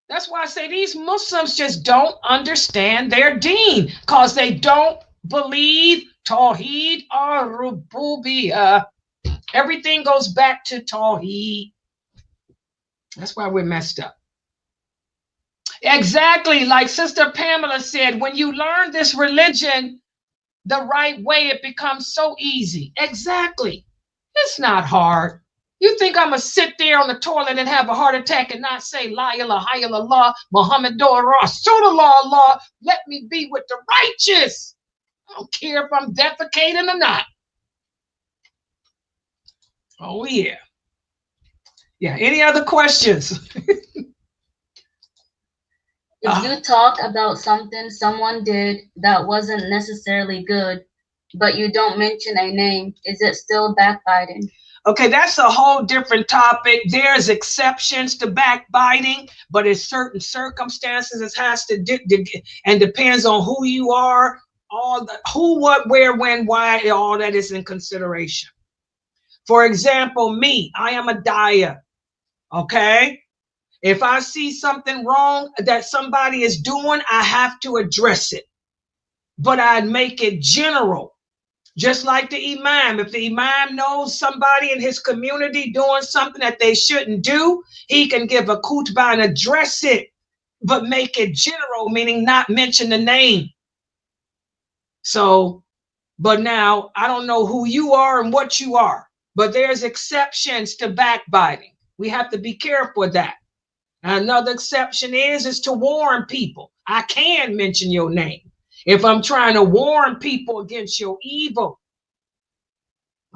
That's why I say these Muslims just don't understand their deen because they don't believe Tawheed or Rububiyyah. Everything goes back to Tawheed. That's why we're messed up. Exactly, like Sister Pamela said, when you learn this religion the right way, it becomes so easy. Exactly. It's not hard. You think I'm going to sit there on the toilet and have a heart attack and not say, La ilaha illallah, Muhammadur Rasulullah, Allah, let me be with the righteous. I don't care if I'm defecating or not. Oh, yeah. Yeah, any other questions? If you talk about something someone did that wasn't necessarily good, but you don't mention a name, is it still backbiting? Okay, that's a whole different topic. There's exceptions to backbiting, but in certain circumstances, it has to and depends on who you are, all the who, what, where, when, why, all that is in consideration. For example, me, I am a daya. Okay, if I see something wrong that somebody is doing, I have to address it, but I'd make it general. Just like the imam, if the imam knows somebody in his community doing something that they shouldn't do, he can give a khutbah and address it, but make it general, meaning not mention the name. So, but now I don't know who you are and what you are, but there's exceptions to backbiting. We have to be careful of that. Another exception is to warn people. I can mention your name if I'm trying to warn people against your evil.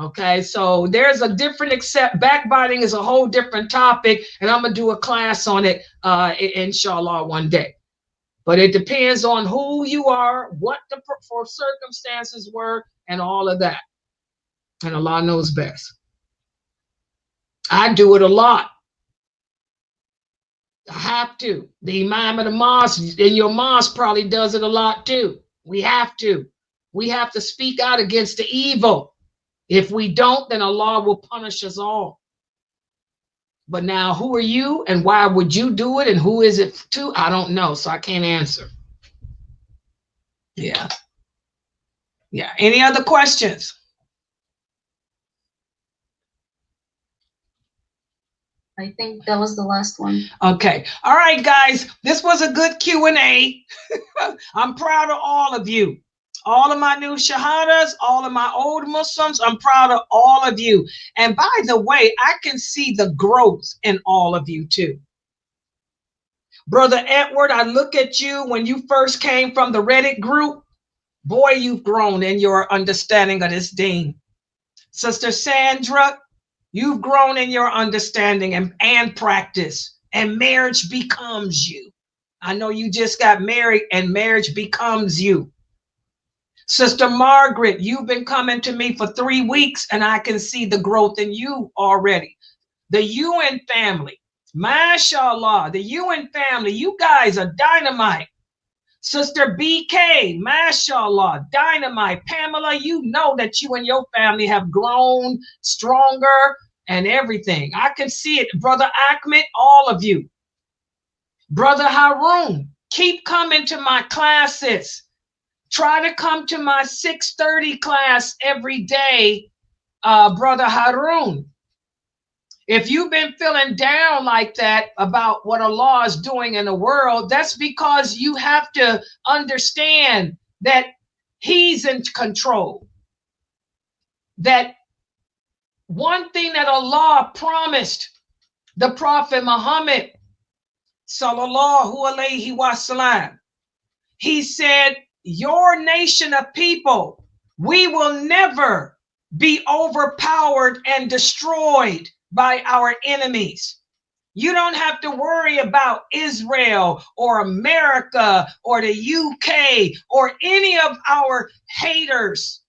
Okay, so there's a different, except backbiting is a whole different topic, and I'm gonna do a class on it, inshallah, one day. But it depends on who you are, what the for circumstances were, and all of that. And Allah knows best. I do it a lot. I have to. The imam of the mosque in your mosque probably does it a lot too. We have to. We have to speak out against the evil. If we don't, then Allah will punish us all. But now, who are you and why would you do it and who is it to? I don't know, so I can't answer. Yeah. Yeah. Any other questions? I think that was the last one. Okay. All right, guys. This was a good Q&A. I'm proud of all of you. All of my new shahadas, all of my old Muslims, I'm proud of all of you. And by the way, I can see the growth in all of you too. Brother Edward, I look at you when you first came from the Reddit group. Boy, you've grown in your understanding of this deen. Sister Sandra, you've grown in your understanding and practice, and marriage becomes you. I know you just got married and marriage becomes you. Sister Margaret, you've been coming to me for 3 weeks and I can see the growth in you already. The UN family, mashallah, the UN family, you guys are dynamite. Sister BK, mashallah, dynamite. Pamela, you know that you and your family have grown stronger and everything. I can see it. Brother Ahmed, all of you. Brother Harun, keep coming to my classes. Try to come to my 6:30 class every day, Brother Harun. If you've been feeling down like that about what Allah is doing in the world, that's because you have to understand that He's in control. That one thing that Allah promised the Prophet Muhammad, sallallahu alaihi wasallam, He said, your nation of people, we will never be overpowered and destroyed by our enemies. You don't have to worry about Israel or America or the UK or any of our haters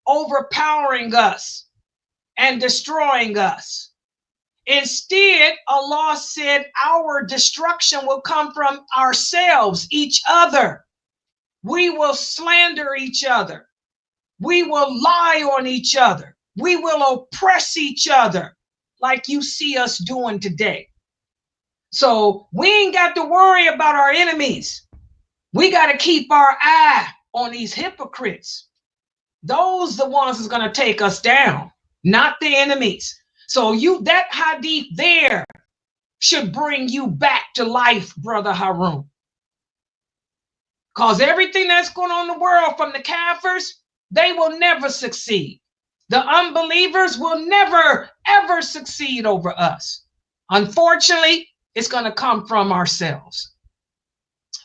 overpowering us and destroying us. Instead, Allah said our destruction will come from ourselves, each other. We will slander each other. We will lie on each other. We will oppress each other like you see us doing today. So we ain't got to worry about our enemies. We got to keep our eye on these hypocrites. Those the ones that's going to take us down, not the enemies. So that hadith there should bring you back to life, Brother Harun. Because everything that's going on in the world from the Kafirs, they will never succeed. The unbelievers will never, ever succeed over us. Unfortunately, it's going to come from ourselves.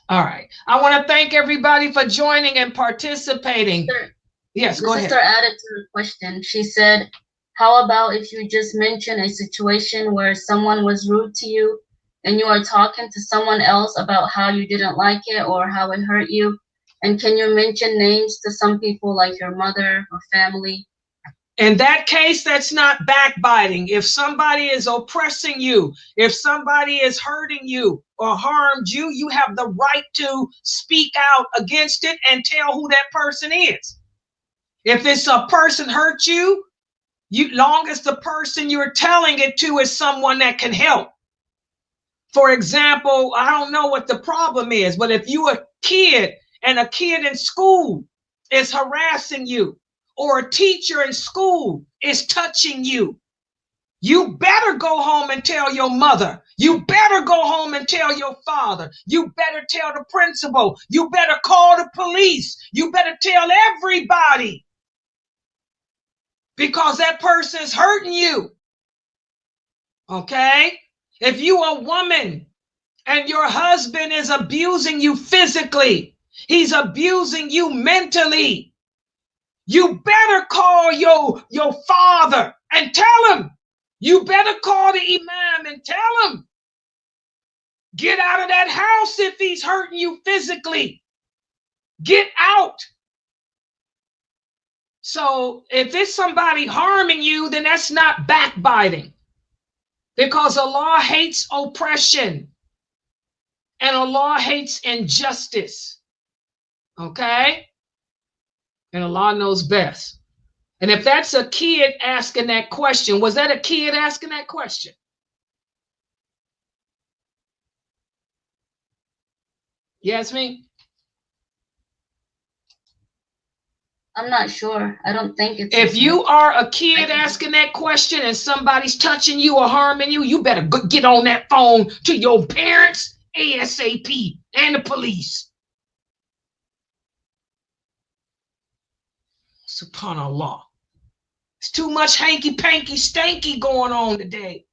All right. I want to thank everybody for joining and participating. Yes, go ahead. The sister added to the question. She said, how about if you just mention a situation where someone was rude to you and you are talking to someone else about how you didn't like it or how it hurt you? And can you mention names to some people like your mother or family? In that case, that's not backbiting. If somebody is oppressing you, if somebody is hurting you or harmed you, you have the right to speak out against it and tell who that person is. If it's a person hurt you, long as the person you're telling it to is someone that can help. For example, I don't know what the problem is, but if you're a kid and a kid in school is harassing you, or a teacher in school is touching you, you better go home and tell your mother. You better go home and tell your father. You better tell the principal. You better call the police. You better tell everybody, because that person is hurting you. Okay? If you are a woman and your husband is abusing you physically, he's abusing you mentally, You better call your father and tell him. You better call the imam and tell him. Get out of that house if he's hurting you physically. Get out. So if it's somebody harming you, then that's not backbiting. Because Allah hates oppression. And Allah hates injustice. Okay? And Allah knows best. And if that's a kid asking that question, was that a kid asking that question? Yasmin? I'm not sure. I don't think it's. If you are a kid asking that question and somebody's touching you or harming you, you better get on that phone to your parents ASAP and the police. SubhanAllah. It's too much hanky-panky stanky going on today.